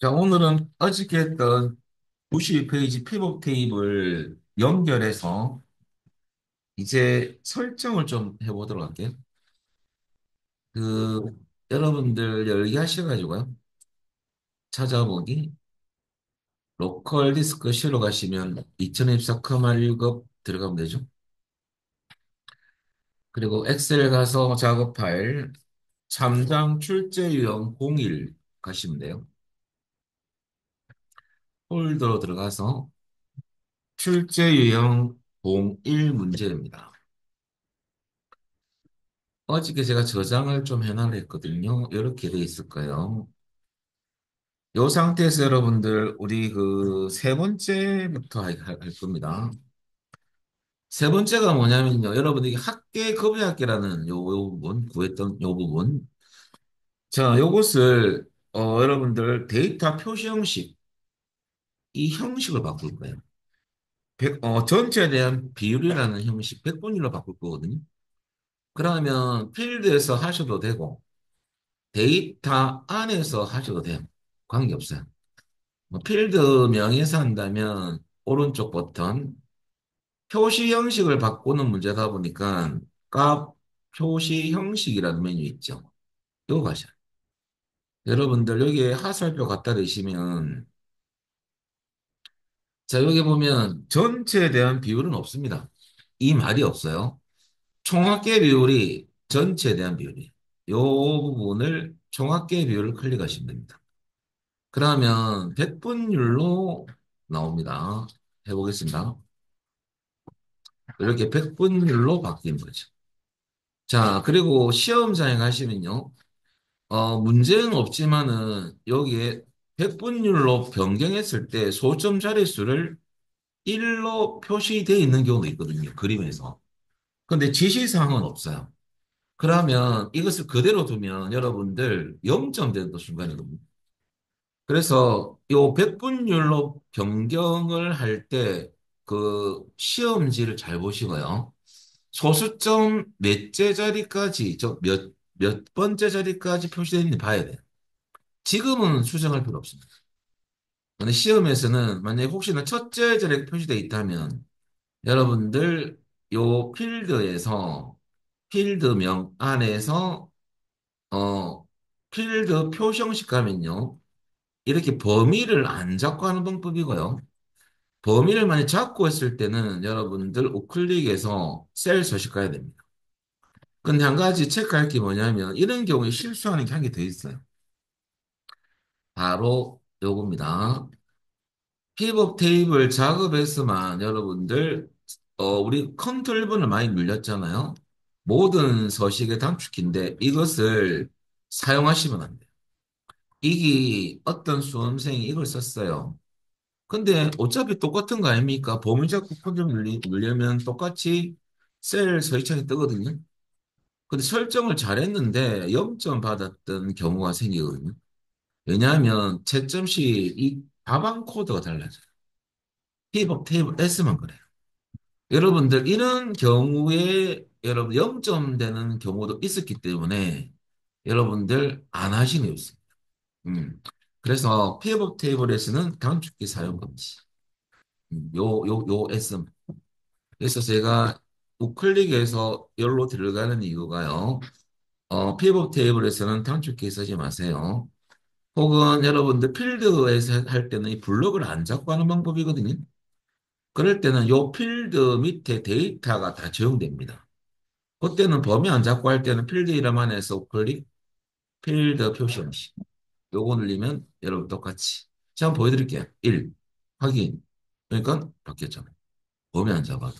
자, 오늘은 어저께 했던 92페이지 피벗 테이블 연결해서 이제 설정을 좀 해보도록 할게요. 그, 여러분들 열기 하셔가지고요. 찾아보기, 로컬 디스크 실로 가시면 2024 커마 1급 들어가면 되죠. 그리고 엑셀 가서 작업 파일, 참장 출제 유형 01 가시면 돼요. 폴더로 들어가서 출제 유형 01 문제입니다. 어저께 제가 저장을 좀 해놔라 했거든요. 이렇게 돼 있을까요? 이 상태에서 여러분들 우리 그 세 번째부터 할 겁니다. 세 번째가 뭐냐면요. 여러분들이 학계 급여학계라는 요 부분 구했던 요 부분. 자, 요것을 여러분들 데이터 표시 형식 이 형식을 바꿀 거예요. 전체에 대한 비율이라는 형식 100분율로 바꿀 거거든요. 그러면 필드에서 하셔도 되고 데이터 안에서 하셔도 돼요. 관계없어요. 뭐 필드 명에서 한다면 오른쪽 버튼 표시 형식을 바꾸는 문제다 보니까 값 표시 형식이라는 메뉴 있죠. 이거 가셔요. 여러분들 여기에 하살표 갖다 대시면 자 여기 보면 전체에 대한 비율은 없습니다. 이 말이 없어요. 총합계 비율이 전체에 대한 비율이에요. 이 부분을 총합계 비율을 클릭하시면 됩니다. 그러면 100분율로 나옵니다. 해보겠습니다. 이렇게 100분율로 바뀌는 거죠. 자, 그리고 시험장에 가시면요. 문제는 없지만은 여기에 100분율로 변경했을 때 소점 자릿수를 1로 표시되어 있는 경우도 있거든요. 그림에서. 근데 지시사항은 없어요. 그러면 이것을 그대로 두면 여러분들 0점 되는 순간이거든요. 그래서 요 100분율로 변경을 할 때 그 시험지를 잘 보시고요. 소수점 몇째 자리까지, 몇 번째 자리까지 표시되어 있는지 봐야 돼요. 지금은 수정할 필요 없습니다. 근데 시험에서는 만약에 혹시나 첫째 자리에 표시되어 있다면 여러분들 요 필드에서 필드명 안에서 어 필드 표시형식 가면요. 이렇게 범위를 안 잡고 하는 방법이고요. 범위를 많이 잡고 했을 때는 여러분들 우클릭해서 셀 서식 가야 됩니다. 근데 한 가지 체크할 게 뭐냐면 이런 경우에 실수하는 게 한 개 더 있어요. 바로 요겁니다. 피벗 테이블 작업에서만 여러분들 우리 컨트롤 V를 많이 눌렸잖아요. 모든 서식의 단축키인데 이것을 사용하시면 안 돼요. 이게 어떤 수험생이 이걸 썼어요. 근데 어차피 똑같은 거 아닙니까? 범위 잡고 컨트롤 누르면 똑같이 셀 서식창이 뜨거든요. 근데 설정을 잘했는데 0점 받았던 경우가 생기거든요. 왜냐하면 채점시 이 답안 코드가 달라져요. 피벗 테이블 S만 그래요. 여러분들 이런 경우에 여러분 0점 되는 경우도 있었기 때문에 여러분들 안 하시는 게 있습니다. 음. 그래서 피벗 테이블에서는 단축키 사용 금지. 요 S. 그래서 제가 우클릭해서 열로 들어가는 이유가요. 피벗 테이블에서는 단축키 쓰지 마세요. 혹은 여러분들 필드에서 할 때는 이 블록을 안 잡고 하는 방법이거든요. 그럴 때는 요 필드 밑에 데이터가 다 적용됩니다. 그때는 범위 안 잡고 할 때는 필드 이름 안에서 우클릭, 필드 표시 형식. 요거 눌리면 여러분 똑같이. 제가 한번 보여드릴게요. 1. 확인. 그러니까 바뀌었잖아요. 범위 안 잡아도.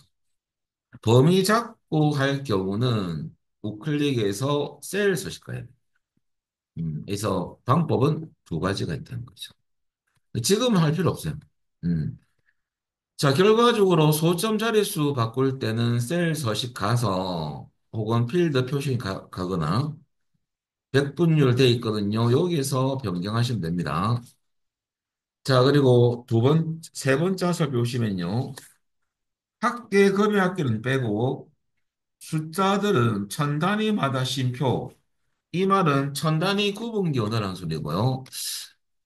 범위 잡고 할 경우는 우클릭해서 셀 서식가야 돼요. 그래서 방법은 두 가지가 있다는 거죠. 지금은 할 필요 없어요. 음. 자, 결과적으로 소점 자릿수 바꿀 때는 셀 서식 가서 혹은 필드 표시 가거나 100분율 돼 있거든요. 여기서 변경하시면 됩니다. 자, 그리고 세 번째 살펴보시면요. 학계, 급여 학계는 빼고 숫자들은 천 단위마다 쉼표. 이 말은 천 단위 구분기 원하라는 소리고요.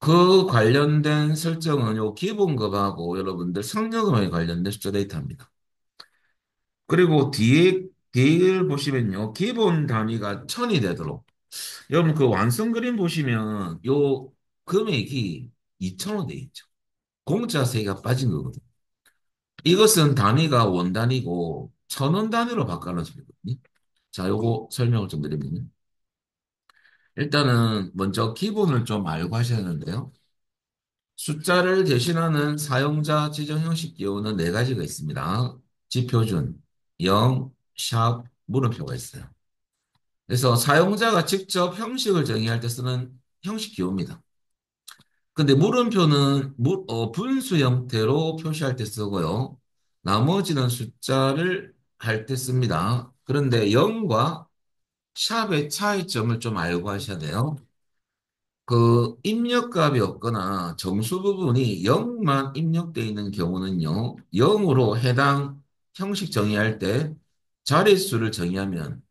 그 관련된 설정은 요 기본급하고 여러분들 성료금에 관련된 숫자 데이터입니다. 그리고 뒤를 보시면요. 기본 단위가 1000이 되도록. 여러분 그 완성 그림 보시면 요 금액이 2,000원 돼 있죠. 공짜세가 빠진 거거든요. 이것은 단위가 원 단위고 1,000원 단위로 바꿔놓은 소리거든요. 자, 요거 설명을 좀 드리면요. 일단은 먼저 기본을 좀 알고 하셔야 하는데요. 숫자를 대신하는 사용자 지정 형식 기호는 네 가지가 있습니다. 지표준, 영, 샵, 물음표가 있어요. 그래서 사용자가 직접 형식을 정의할 때 쓰는 형식 기호입니다. 근데 물음표는 분수 형태로 표시할 때 쓰고요. 나머지는 숫자를 할 때 씁니다. 그런데 0과 샵의 차이점을 좀 알고 하셔야 돼요. 그 입력값이 없거나 정수 부분이 0만 입력되어 있는 경우는요, 0으로 해당 형식 정의할 때 자릿수를 정의하면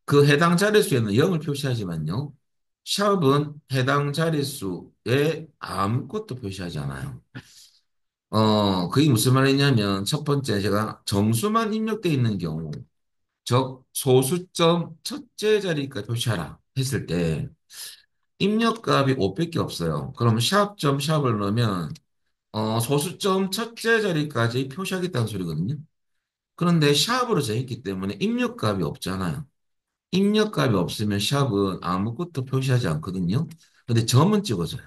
그 해당 자릿수에는 0을 표시하지만요, 샵은 해당 자릿수에 아무것도 표시하지 않아요. 그게 무슨 말이냐면 첫 번째 제가 정수만 입력되어 있는 경우, 즉 소수점 첫째 자리까지 표시하라 했을 때 입력값이 500개 없어요. 그럼 샵점 샵을 넣으면 소수점 첫째 자리까지 표시하겠다는 소리거든요. 그런데 샵으로 정했기 때문에 입력값이 없잖아요. 입력값이 없으면 샵은 아무것도 표시하지 않거든요. 근데 점은 찍어줘요.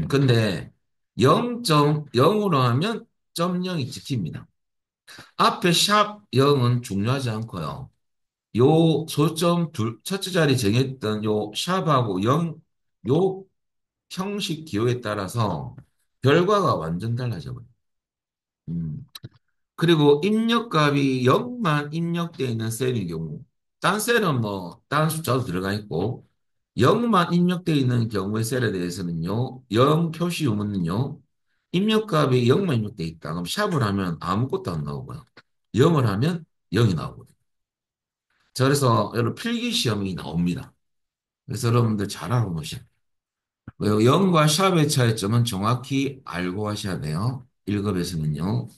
근데 0.0으로 하면 점 0이 찍힙니다. 앞에 샵 0은 중요하지 않고요. 요 소점 첫째 자리 정했던 요 샵하고 0, 요 형식 기호에 따라서 결과가 완전 달라져 버려요. 음. 그리고 입력값이 0만 입력되어 있는 셀의 경우, 딴 셀은 뭐, 딴 숫자도 들어가 있고, 0만 입력되어 있는 경우의 셀에 대해서는요, 0 표시 유무는요, 입력값이 0만 입력되어 있다. 그럼 샵을 하면 아무것도 안 나오고요. 0을 하면 0이 나오거든요. 자, 그래서 여러분 필기 시험이 나옵니다. 그래서 여러분들 잘 알아보셔야 돼요. 0과 샵의 차이점은 정확히 알고 하셔야 돼요. 1급에서는요.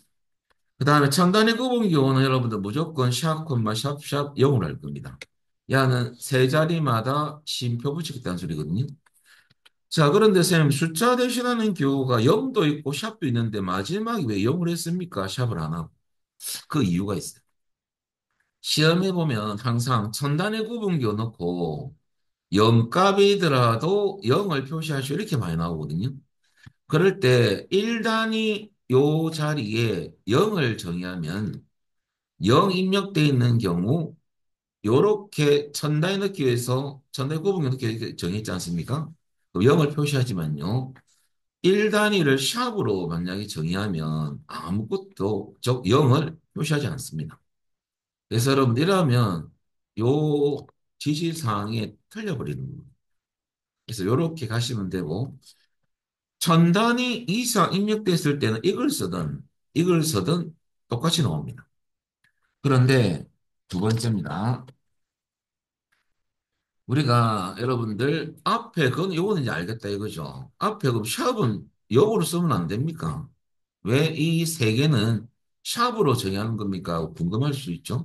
그 다음에 첨단의 구분 경우는 여러분들 무조건 샵, 콤마, 샵, 샵 0으로 할 겁니다. 야는 세 자리마다 쉼표 붙이겠다는 소리거든요. 자, 그런데 쌤, 숫자 대신하는 경우가 0도 있고 샵도 있는데 마지막에 왜 0을 했습니까? 샵을 안 하고. 그 이유가 있어요. 시험에 보면 항상 첨단의 구분기호 넣고 0값이더라도 0을 표시하시오 이렇게 많이 나오거든요. 그럴 때 1단위 요 자리에 0을 정의하면 0 입력되어 있는 경우 요렇게 천단위 넣기 위해서 천단위 구분기 넣기 위해서 정했지 않습니까? 0을 표시하지만요. 1단위를 샵으로 만약에 정의하면 아무것도 즉 0을 표시하지 않습니다. 그래서 여러분 이러면 요 지시사항이 틀려버리는 거예요. 그래서 요렇게 가시면 되고 천 단위 이상 입력됐을 때는 이걸 쓰든 똑같이 나옵니다. 그런데 두 번째입니다. 우리가 여러분들 앞에 그건 요거는 이제 알겠다 이거죠. 앞에 그 샵은 역으로 쓰면 안 됩니까? 왜 이 세 개는 샵으로 정의하는 겁니까? 궁금할 수 있죠.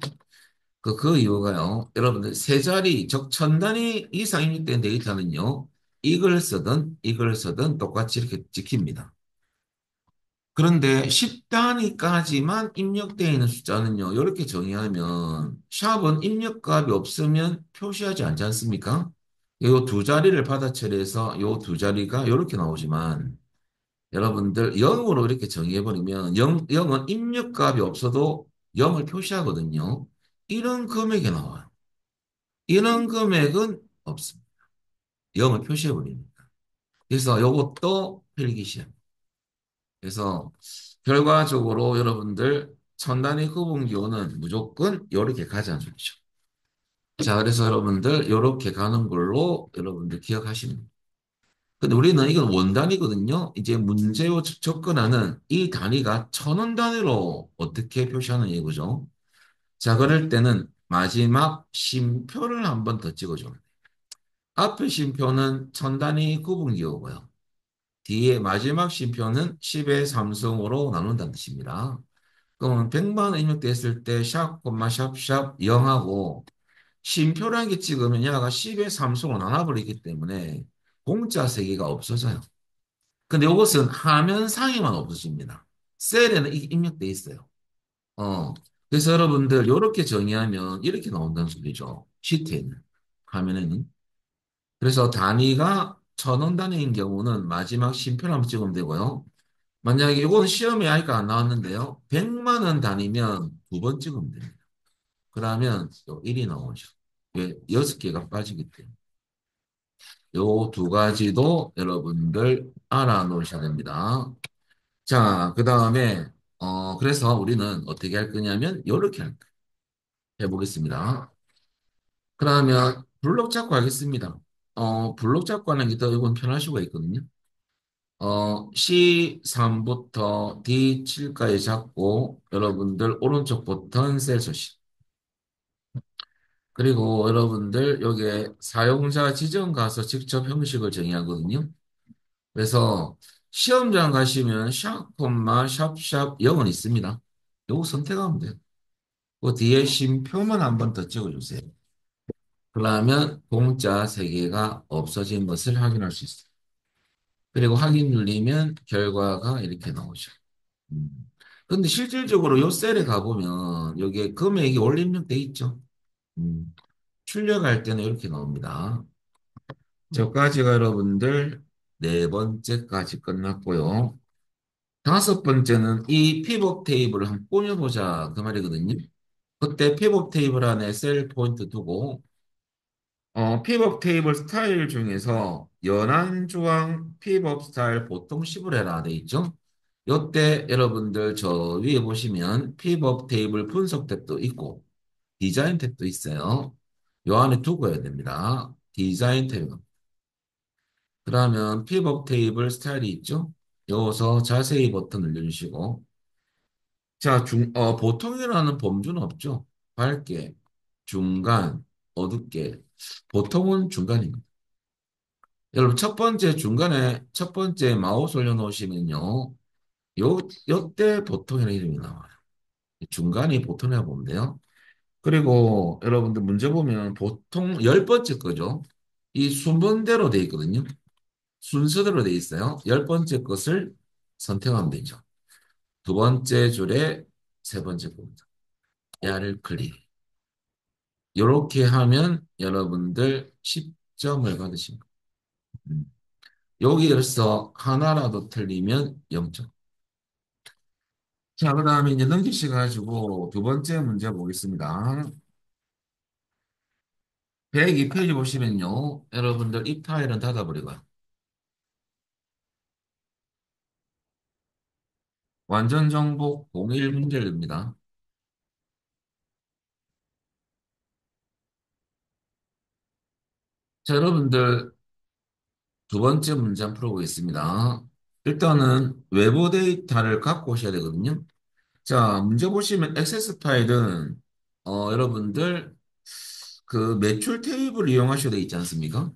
그 이유가요. 여러분들 세 자리 즉 천 단위 이상 입력된 데이터는요. 이걸 쓰든 똑같이 이렇게 찍힙니다. 그런데 10단위까지만 입력되어 있는 숫자는요, 이렇게 정의하면 샵은 입력값이 없으면 표시하지 않지 않습니까? 이 두 자리를 받아처리해서 이 두 자리가 이렇게 나오지만 여러분들 0으로 이렇게 정의해버리면 0은 입력값이 없어도 0을 표시하거든요. 이런 금액이 나와요. 이런 금액은 없습니다. 0을 표시해버립니다. 그래서 이것도 필기시험. 그래서 결과적으로 여러분들 천단위 구분 기호는 무조건 이렇게 가자는 소리죠. 자, 그래서 여러분들 이렇게 가는 걸로 여러분들 기억하시면 됩니다. 근데 우리는 이건 원단위거든요. 이제 문제로 접근하는 이 단위가 천원 단위로 어떻게 표시하는 얘기죠. 자, 그럴 때는 마지막 쉼표를 한번 더 찍어줘요. 앞에 쉼표는 천 단위 구분 기호고요. 뒤에 마지막 쉼표는 10의 삼성으로 나눈다는 뜻입니다. 그러면 100만 원 입력됐을 때 샵, 샵샵 0하고 쉼표라는 게 찍으면 얘가 10의 삼성으로 나눠버리기 때문에 공짜 세개가 없어져요. 근데 이것은 화면상에만 없어집니다. 셀에는 입력돼 있어요. 어. 그래서 여러분들 이렇게 정의하면 이렇게 나온다는 소리죠. 시트에는. 화면에는. 그래서 단위가 1,000원 단위인 경우는 마지막 쉼표를 한번 찍으면 되고요. 만약에 이건 시험에 아직 안 나왔는데요. 100만 원 단위면 두 번 찍으면 됩니다. 그러면 또 1이 나오죠. 왜? 6개가 빠지기 때문에. 요 두 가지도 여러분들 알아놓으셔야 됩니다. 자, 그 다음에, 그래서 우리는 어떻게 할 거냐면, 요렇게 할 거예요. 해보겠습니다. 그러면 블록 잡고 하겠습니다. 블록 잡고 하는 게 더 이건 편할 수가 있거든요. C3부터 D7까지 잡고, 여러분들 오른쪽 버튼 셀 서식. 그리고 여러분들 여기에 사용자 지정 가서 직접 형식을 정의하거든요. 그래서 시험장 가시면 샵, 샵샵 0은 있습니다. 요거 선택하면 돼요. 그 뒤에 쉼표만 한 번 더 찍어주세요. 그러면 공짜 3개가 없어진 것을 확인할 수 있어요. 그리고 확인 누르면 결과가 이렇게 나오죠. 음. 근데 실질적으로 요 셀에 가보면 여기에 금액이 원래 입력돼 있죠. 음. 출력할 때는 이렇게 나옵니다. 저까지가 여러분들 네 번째까지 끝났고요. 다섯 번째는 이 피벗 테이블을 한번 꾸며보자 그 말이거든요. 그때 피벗 테이블 안에 셀 포인트 두고 피벗 테이블 스타일 중에서 연한 주황 피벗 스타일 보통 10을 해라 돼 있죠. 요때 여러분들 저 위에 보시면 피벗 테이블 분석 탭도 있고 디자인 탭도 있어요. 요 안에 두고 해야 됩니다. 디자인 탭. 그러면 피벗 테이블 스타일이 있죠. 여기서 자세히 버튼 눌러주시고 자, 보통이라는 범주는 없죠. 밝게, 중간, 어둡게. 보통은 중간입니다. 여러분, 첫 번째 중간에 첫 번째 마우스 올려놓으시면요. 요때 보통이라는 이름이 나와요. 중간이 보통이라고 보면 돼요. 그리고 여러분들 문제 보면 보통 열 번째 거죠. 이 순번대로 돼 있거든요. 순서대로 돼 있어요. 열 번째 것을 선택하면 되죠. 두 번째 줄에 세 번째 겁니다. 야를 클릭. 이렇게 하면 여러분들 10점을 받으십니다. 음. 여기에서 하나라도 틀리면 0점. 자, 그 다음에 이제 넘기셔가지고 두 번째 문제 보겠습니다. 102페이지 보시면요. 여러분들 이 파일은 닫아버리고요. 완전 정복 01 문제를 냅니다. 자, 여러분들 두 번째 문제 한번 풀어보겠습니다. 일단은 외부 데이터를 갖고 오셔야 되거든요. 자, 문제 보시면 액세스 파일은 여러분들 그 매출 테이블을 이용하셔야 되지 않습니까?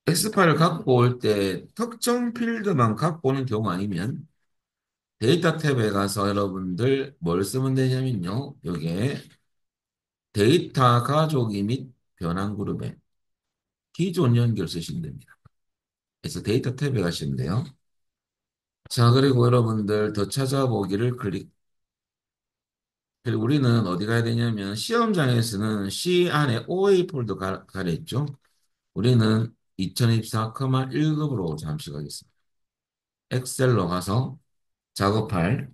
엑스파일을 갖고 올 때 특정 필드만 갖고 오는 경우 아니면 데이터 탭에 가서 여러분들 뭘 쓰면 되냐면요. 여기에 데이터 가족이 및 변환 그룹에 기존 연결 쓰시면 됩니다. 그래서 데이터 탭에 가시면 돼요. 자, 그리고 여러분들 더 찾아보기를 클릭. 그리고 우리는 어디 가야 되냐면 시험장에서는 C 안에 OA 폴더 가려 있죠. 우리는 2024, 1급으로 잠시 가겠습니다. 엑셀로 가서 작업할.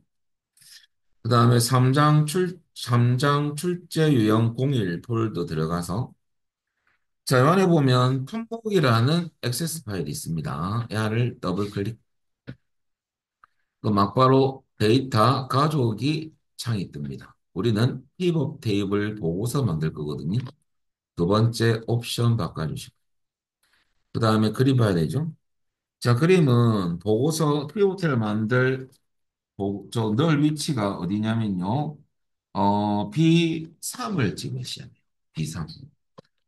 그 다음에 3장 출제 유형 01 폴더 들어가서 자, 이 안에 보면 품목이라는 액세스 파일이 있습니다. 얘를 더블 클릭. 그 막바로 데이터 가져오기 창이 뜹니다. 우리는 피벗 테이블 보고서 만들 거거든요. 두 번째 옵션 바꿔주시고. 그 다음에 그림 봐야 되죠. 자, 그림은 보고서 피벗을 만들 넣을 위치가 어디냐면요. B3을 찍으셔야 돼요. B3.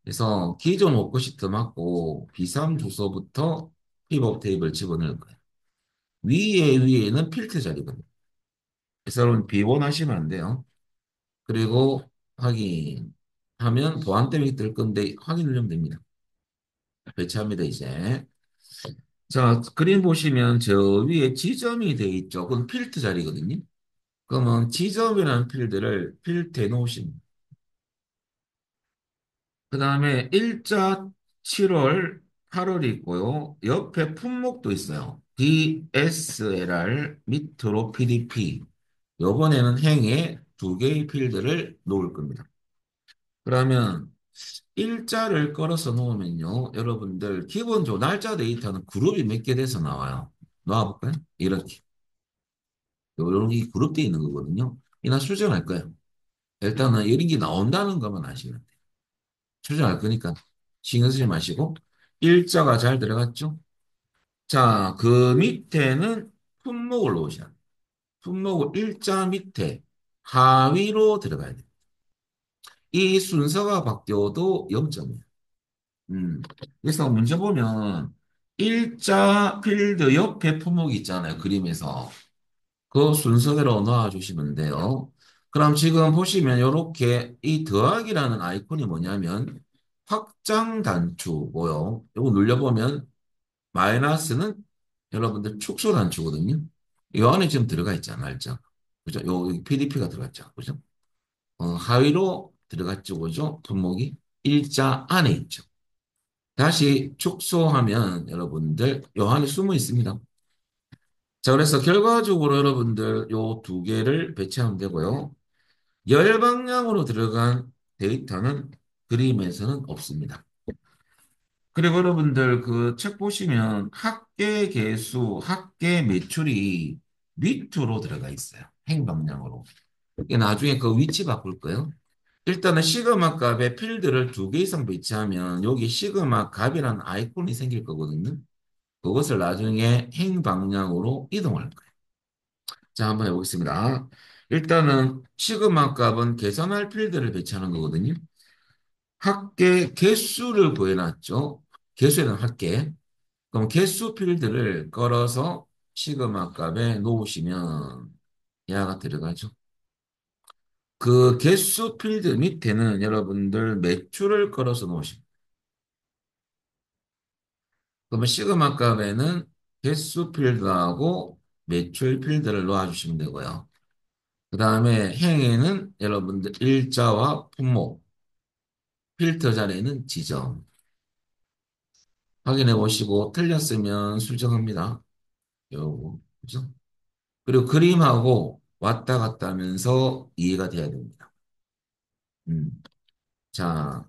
그래서 기존 워크시트 맞고 B3 주소부터 픽업 테이블 집어넣을 거예요. 위에는 필터 자리거든요. 그래서 여러분 B1 하시면 안 돼요. 그리고 확인하면 보안 때문에 뜰 건데 확인 누르면 됩니다. 배치합니다, 이제. 자, 그림 보시면 저 위에 지점이 돼 있죠. 그건 필터 자리거든요. 그러면 지점이라는 필드를 필터에 놓으십니다. 그 다음에 일자 7월, 8월이 있고요. 옆에 품목도 있어요. DSLR 밑으로 PDP. 요번에는 행에 두 개의 필드를 놓을 겁니다. 그러면 일자를 걸어서 놓으면요. 여러분들 기본적으로 날짜 데이터는 그룹이 몇 개 돼서 나와요. 놓아볼까요? 이렇게. 이런 게 그룹되어 있는 거거든요. 이나 수정할 거예요. 일단은 이런 게 나온다는 것만 아시면 돼요. 수정할 거니까 신경 쓰지 마시고 일자가 잘 들어갔죠? 자, 그 밑에는 품목을 놓으셔야 돼요. 품목을 일자 밑에 하위로 들어가야 돼요. 이 순서가 바뀌어도 0점이에요. 그래서 문제 보면 일자 필드 옆에 품목이 있잖아요. 그림에서. 그 순서대로 넣어주시면 돼요. 그럼 지금 보시면 이렇게 이 더하기라는 아이콘이 뭐냐면 확장 단추고요. 이거 눌러보면 마이너스는 여러분들 축소 단추거든요. 이 안에 지금 들어가 있잖아, 알죠? 그죠? 여기 PDP가 들어갔죠. 그죠? 하위로 들어갔죠, 그죠? 품목이 일자 안에 있죠. 다시 축소하면 여러분들 요 안에 숨어 있습니다. 자, 그래서 결과적으로 여러분들 요 두 개를 배치하면 되고요. 열 방향으로 들어간 데이터는 그림에서는 없습니다. 그리고 여러분들 그 책 보시면 학계 개수, 학계 매출이 밑으로 들어가 있어요. 행 방향으로. 이게 나중에 그 위치 바꿀 거예요. 일단은 시그마 값에 필드를 두 개 이상 배치하면 여기 시그마 값이라는 아이콘이 생길 거거든요. 그것을 나중에 행 방향으로 이동할 거예요. 자, 한번 해보겠습니다. 일단은 시그마 값은 계산할 필드를 배치하는 거거든요. 합계 개수를 구해놨죠. 개수에 대한 합계. 그럼 개수 필드를 걸어서 시그마 값에 놓으시면 얘가 들어가죠. 그 개수 필드 밑에는 여러분들 매출을 걸어서 놓으십니다. 그러면 시그마 값에는 개수 필드하고 매출 필드를 놓아주시면 되고요. 그 다음에 행에는 여러분들 일자와 품목, 필터 자리에는 지점. 확인해 보시고 틀렸으면 수정합니다. 요거, 그죠? 그리고 그림하고 왔다 갔다 하면서 이해가 돼야 됩니다. 음. 자,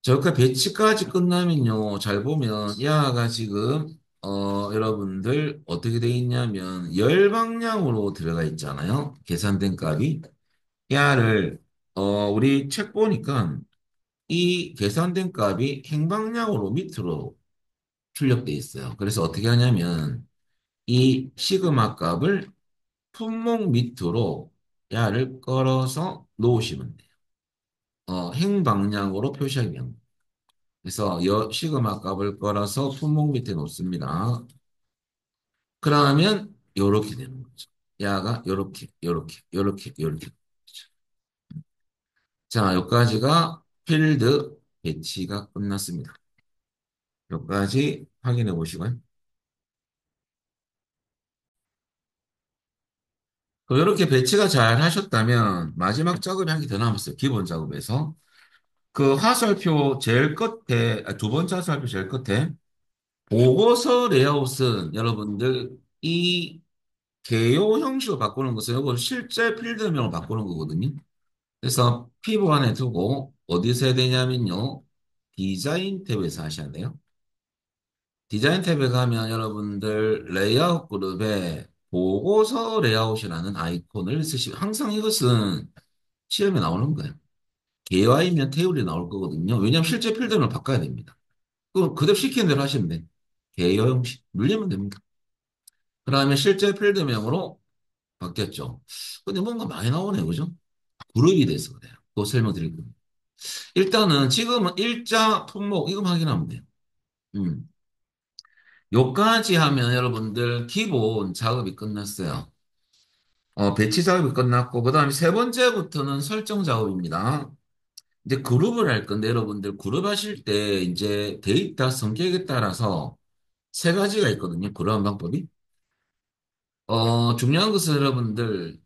저렇게 배치까지 끝나면요, 잘 보면, 야가 지금, 여러분들, 어떻게 돼 있냐면, 열 방향으로 들어가 있잖아요. 계산된 값이. 야를, 우리 책 보니까, 이 계산된 값이 행방향으로 밑으로 출력돼 있어요. 그래서 어떻게 하냐면, 이 시그마 값을 품목 밑으로 야를 끌어서 놓으시면 돼요. 행방향으로 표시하면. 그래서 시그마 값을 끌어서 품목 밑에 놓습니다. 그러면 이렇게 되는 거죠. 야가 이렇게, 이렇게, 이렇게, 이렇게. 자, 여기까지가 필드 배치가 끝났습니다. 여기까지 확인해 보시고요. 이렇게 배치가 잘 하셨다면 마지막 작업이 한 개 더 남았어요. 기본 작업에서. 그 화살표 제일 끝에, 두 번째 화살표 제일 끝에 보고서 레이아웃은 여러분들 이 개요 형식을 바꾸는 것은 이거 실제 필드명을 바꾸는 거거든요. 그래서 피부 안에 두고 어디서 해야 되냐면요. 디자인 탭에서 하셔야 돼요. 디자인 탭에 가면 여러분들 레이아웃 그룹에 보고서 레이아웃이라는 아이콘을 쓰시고 항상 이것은 시험에 나오는 거예요. 개화이면 테이블이 나올 거거든요. 왜냐하면 실제 필드명을 바꿔야 됩니다. 그 그대로 시키는 대로 하시면 돼. 개요 형식 눌리면 됩니다. 그러면 실제 필드명으로 바뀌었죠. 근데 뭔가 많이 나오네요, 그죠? 그룹이 돼서 그래요. 또 설명드릴 겁니다. 일단은 지금은 일자 품목 이거 확인하면 돼요. 음. 요까지 하면 여러분들 기본 작업이 끝났어요. 배치 작업이 끝났고, 그 다음에 세 번째부터는 설정 작업입니다. 이제 그룹을 할 건데, 여러분들 그룹 하실 때 이제 데이터 성격에 따라서 세 가지가 있거든요. 그러한 방법이. 중요한 것은 여러분들,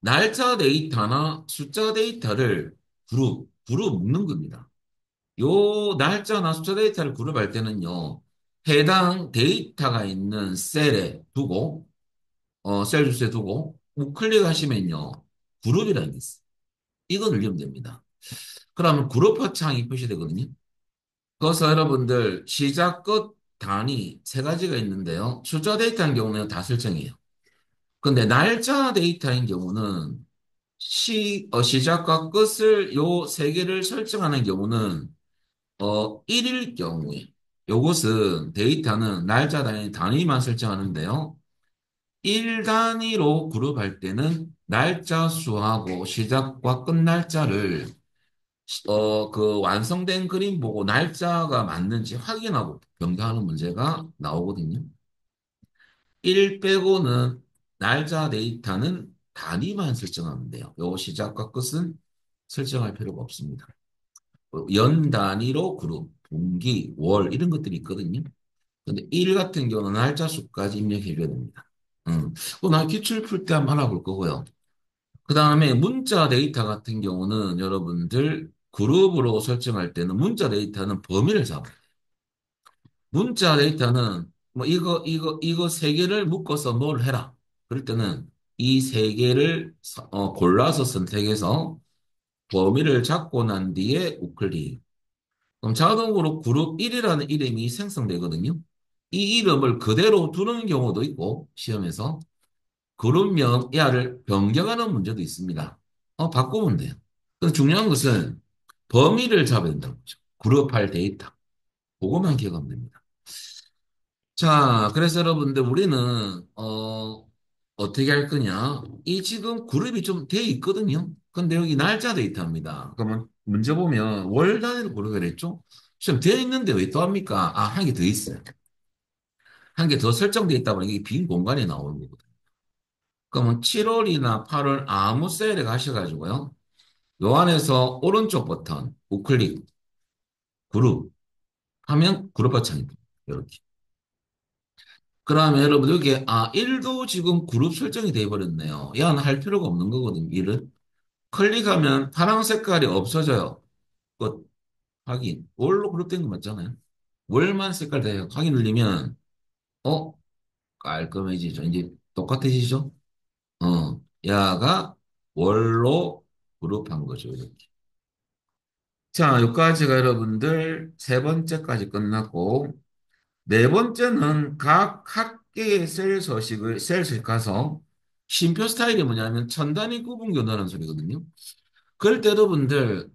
날짜 데이터나 숫자 데이터를 그룹 묶는 겁니다. 요 날짜나 숫자 데이터를 그룹할 때는요, 해당 데이터가 있는 셀에 두고, 셀 주소에 두고, 우클릭하시면요, 그룹이라는 게 있어요. 이거 누르면 됩니다. 그러면 그룹화 창이 표시되거든요. 그래서 여러분들, 시작, 끝, 단위 세 가지가 있는데요. 숫자 데이터인 경우는 다 설정이에요. 근데 날짜 데이터인 경우는 시작과 끝을 요 세 개를 설정하는 경우는 1일 경우에 요것은 데이터는 날짜 단위만 설정하는데요. 1 단위로 그룹할 때는 날짜 수하고 시작과 끝 날짜를 그 완성된 그림 보고 날짜가 맞는지 확인하고 변경하는 문제가 나오거든요. 1 빼고는 날짜 데이터는 단위만 설정하면 돼요. 요 시작과 끝은 설정할 필요가 없습니다. 연 단위로 그룹, 분기, 월 이런 것들이 있거든요. 근데 일 같은 경우는 날짜 수까지 입력해 줘야 됩니다. 나 기출 풀 때 한번 알아볼 거고요. 그 다음에 문자 데이터 같은 경우는 여러분들 그룹으로 설정할 때는 문자 데이터는 범위를 잡아요. 문자 데이터는 뭐 이거 세 개를 묶어서 뭘 해라. 그럴 때는 이 세 개를 골라서 선택해서 범위를 잡고 난 뒤에 우클릭. 그럼 자동으로 그룹 1이라는 이름이 생성되거든요. 이 이름을 그대로 두는 경우도 있고, 시험에서. 그룹명 야를 변경하는 문제도 있습니다. 바꾸면 돼요. 근데 중요한 것은 범위를 잡아야 된다는 거죠. 그룹할 데이터. 그것만 기억하면 됩니다. 자, 그래서 여러분들 우리는 어떻게 할 거냐? 이 지금 그룹이 좀 돼 있거든요. 근데 여기 날짜 데이터입니다. 그러면 문제 보면 월 단위로 그룹을 했죠? 지금 되어 있는데 왜 또 합니까? 아, 한 개 더 있어요. 한 개 더 설정되어 있다 보니 이게 빈 공간이 나오는 거거든요. 그러면 7월이나 8월 아무 셀에 가셔가지고요. 요 안에서 오른쪽 버튼 우클릭 그룹 하면 그룹 바창이 됩니다. 이렇게. 그러면 여러분 여기 1도 지금 그룹 설정이 돼 버렸네요. 얘는 할 필요가 없는 거거든요. 1은. 클릭하면 파란 색깔이 없어져요. 끝. 확인. 월로 그룹된 거 맞잖아요. 월만 색깔 돼요. 확인 눌리면 어 깔끔해지죠. 이제 똑같아지죠. 야가 월로 그룹한 거죠. 이렇게. 자, 여기까지가 여러분들 세 번째까지 끝났고 네 번째는 각 학계의 셀 서식 가서 쉼표 스타일이 뭐냐면 천단위 구분 교환하는 소리거든요. 그럴 때 여러분들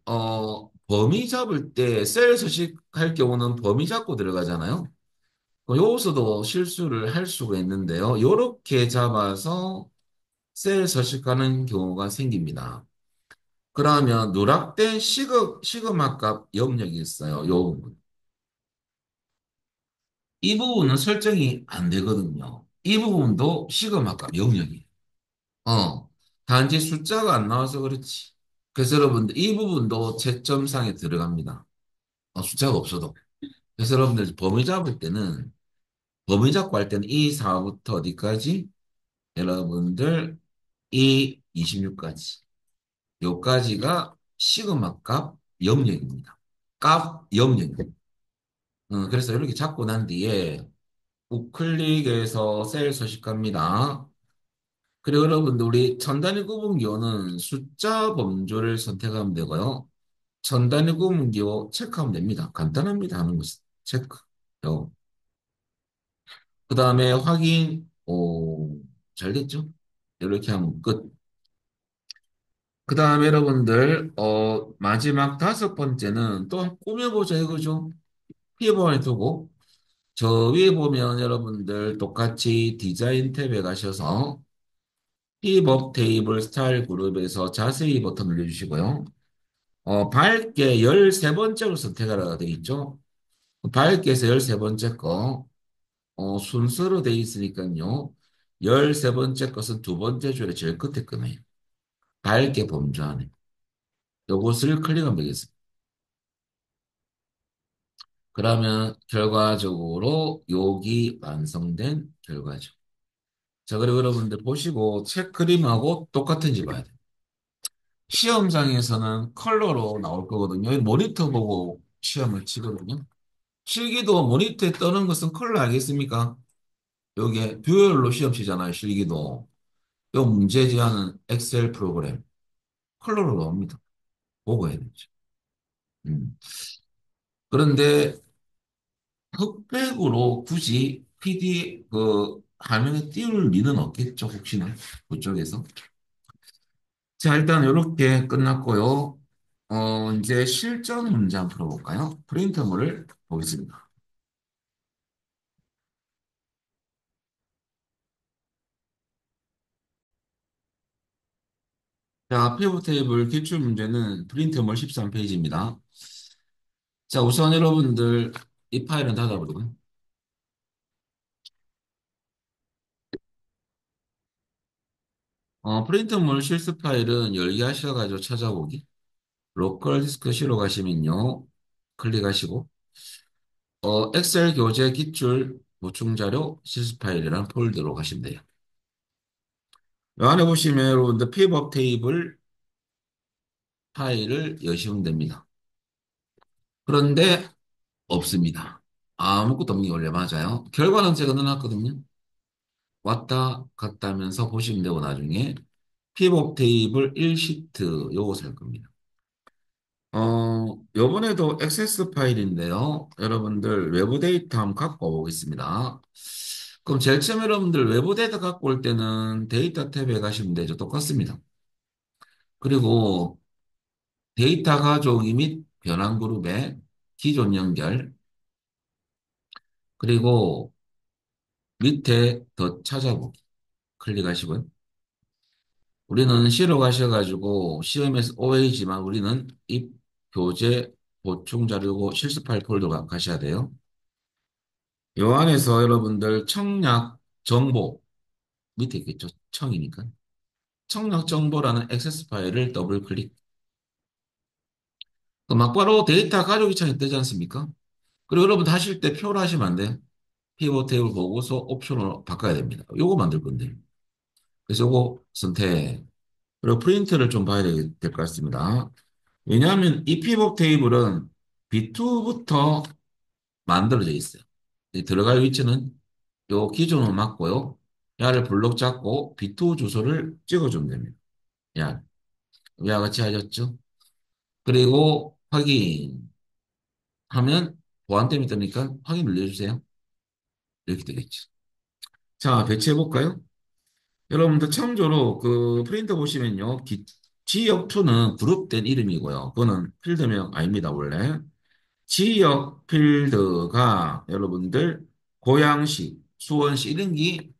범위 잡을 때 셀 서식할 경우는 범위 잡고 들어가잖아요. 여기서도 실수를 할 수가 있는데요. 이렇게 잡아서 셀 서식하는 경우가 생깁니다. 그러면 누락된 시그마 값 영역이 있어요. 요 부분. 이 부분은 설정이 안 되거든요. 이 부분도 시그마 값 영역이에요. 어, 단지 숫자가 안 나와서 그렇지. 그래서 여러분들 이 부분도 채점상에 들어갑니다. 숫자가 없어도. 그래서 여러분들 범위 잡고 할 때는 이 4부터 어디까지? 여러분들 이 26까지. 요까지가 시그마 값 영역입니다. 값 영역입니다. 그래서 이렇게 잡고 난 뒤에 우클릭해서 셀 서식합니다. 그리고 여러분들 우리 천단위 구분기호는 숫자 범주를 선택하면 되고요. 천단위 구분기호 체크하면 됩니다. 간단합니다. 하는 거 체크. 그 다음에 확인. 오, 잘 됐죠? 이렇게 하면 끝. 그 다음에 여러분들 마지막 다섯 번째는 또 꾸며보자 이거죠. 피벗에 두고 저 위에 보면 여러분들 똑같이 디자인 탭에 가셔서 피벗 테이블 스타일 그룹에서 자세히 버튼 눌러주시고요. 밝게 13번째로 선택하라고 되어 있죠. 밝게에서 13번째 거, 순서로 되어 있으니까요. 13번째 것은 두 번째 줄에 제일 끝에 거네요. 밝게 범주하네. 요것을 클릭하면 되겠습니다. 그러면 결과적으로 욕이 완성된 결과죠. 자, 그리고 여러분들 보시고 체크림하고 똑같은지 봐야 돼요. 시험장에서는 컬러로 나올 거거든요. 모니터 보고 시험을 치거든요. 실기도 모니터에 떠는 것은 컬러 알겠습니까? 요게 듀얼로 시험 치잖아요, 실기도. 요 문제 제한은 엑셀 프로그램. 컬러로 나옵니다. 보고 해야 되죠. 음. 그런데 흑백으로 굳이 PD 화면에 띄울 리는 없겠죠, 혹시나 그쪽에서. 자, 일단 이렇게 끝났고요. 이제 실전 문제 한번 풀어볼까요? 프린터물을 보겠습니다. 자, 피벗 테이블 기출 문제는 프린터물 13페이지입니다. 자, 우선 여러분들 이 파일은 닫아버리고, 프린터물 실습 파일은 열기 하셔가지고 찾아보기. 로컬 디스크 C로 가시면요. 클릭하시고, 엑셀 교재 기출 보충 자료 실습 파일이라는 폴더로 가시면 돼요. 이 안에 보시면 여러분들 피벗 테이블 파일을 여시면 됩니다. 그런데 없습니다. 아무것도 없는 게 원래 맞아요. 결과는 제가 넣어놨거든요. 왔다 갔다 하면서 보시면 되고 나중에 피벗 테이블 1시트 요거 살 겁니다. 요번에도 액세스 파일인데요. 여러분들 외부 데이터 한번 갖고 오겠습니다. 그럼 제일 처음 여러분들 외부 데이터 갖고 올 때는 데이터 탭에 가시면 되죠. 똑같습니다. 그리고 데이터 가져오기 및 변환 그룹에 기존 연결, 그리고 밑에 더 찾아보기 클릭하시고요. 우리는 C로 가셔가지고 시험에서 OA지만 우리는 입 교재 보충 자료고 실습 파일 폴더 가셔야 돼요. 요 안에서 여러분들 청약 정보 밑에 있겠죠. 청이니까. 청약 정보라는 액세스 파일을 더블 클릭. 그 막바로 데이터 가져오기 창이 뜨지 않습니까? 그리고 여러분 하실 때 표로 하시면 안 돼요. 피벗 테이블 보고서 옵션으로 바꿔야 됩니다. 요거 만들 건데. 그래서 요거 선택. 그리고 프린트를 좀 봐야 될 것 같습니다. 왜냐하면 이 피벗 테이블은 B2부터 만들어져 있어요. 들어갈 위치는 요 기존으로 맞고요. 야를 블록 잡고 B2 주소를 찍어주면 됩니다. 야, 위와 같이 하셨죠? 그리고 확인하면 보안템이 뜨니까 확인 눌러주세요. 이렇게 되겠죠. 자, 배치해볼까요? 여러분들 참조로 그 프린터 보시면요. 지역2는 그룹된 이름이고요. 그거는 필드명 아닙니다, 원래. 지역 필드가 여러분들 고양시, 수원시 이런 게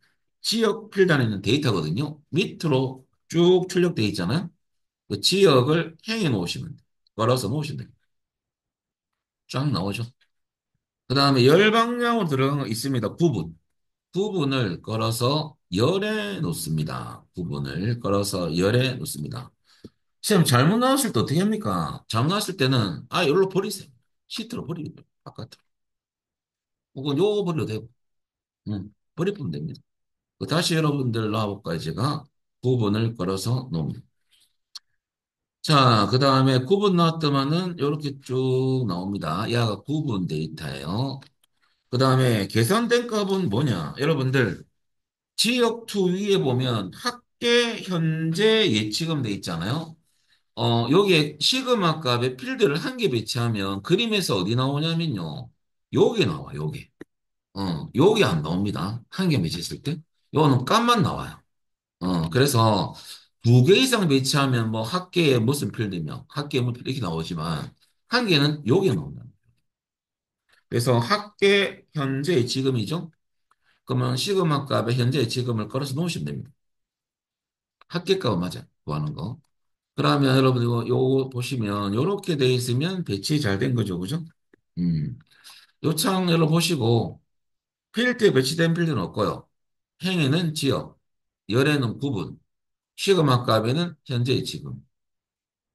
지역 필드 안에 있는 데이터거든요. 밑으로 쭉 출력되어 있잖아요. 그 지역을 행해 놓으시면 돼요. 걸어서 놓으시면 돼요. 쫙 나오죠. 그 다음에 열 방향으로 들어간 거 있습니다. 부분. 부분을 걸어서 열에 놓습니다. 부분을 걸어서 열에 놓습니다. 시험 잘못 나왔을 때 어떻게 합니까? 잘못 나왔을 때는 여기로 버리세요. 시트로 버리고 바깥으로. 혹은 요거 버려도 되고. 버리면 됩니다. 다시 여러분들 나와볼까요? 제가 부분을 걸어서 놓습니다. 자, 그 다음에 구분 나왔더만은 이렇게 쭉 나옵니다. 얘가 구분 데이터예요. 그 다음에 계산된 값은 뭐냐? 여러분들 지역2 위에 보면 학계 현재 예치금 돼 있잖아요. 여기에 시그마 값에 필드를 한 개 배치하면 그림에서 어디 나오냐면요. 요게 나와, 요게. 요게 안 나옵니다. 한 개 배치했을 때. 요거는 값만 나와요. 그래서 두 개 이상 배치하면 뭐 학계의 무슨 필드명, 학계의 무슨 필드 이렇게 나오지만 한 개는 요게 나온다. 그래서 학계 현재 지금이죠. 그러면 시그마 값에 현재 지금을 걸어서 놓으시면 됩니다. 학계 값은 맞아요. 구하는 거. 그러면 여러분 이거 보시면 요렇게 돼 있으면 배치 잘 된 거죠. 그죠? 음. 요 창 열어보시고 필드에 배치된 필드는 없고요. 행에는 지역, 열에는 구분, 시그마값에는 현재의 지금.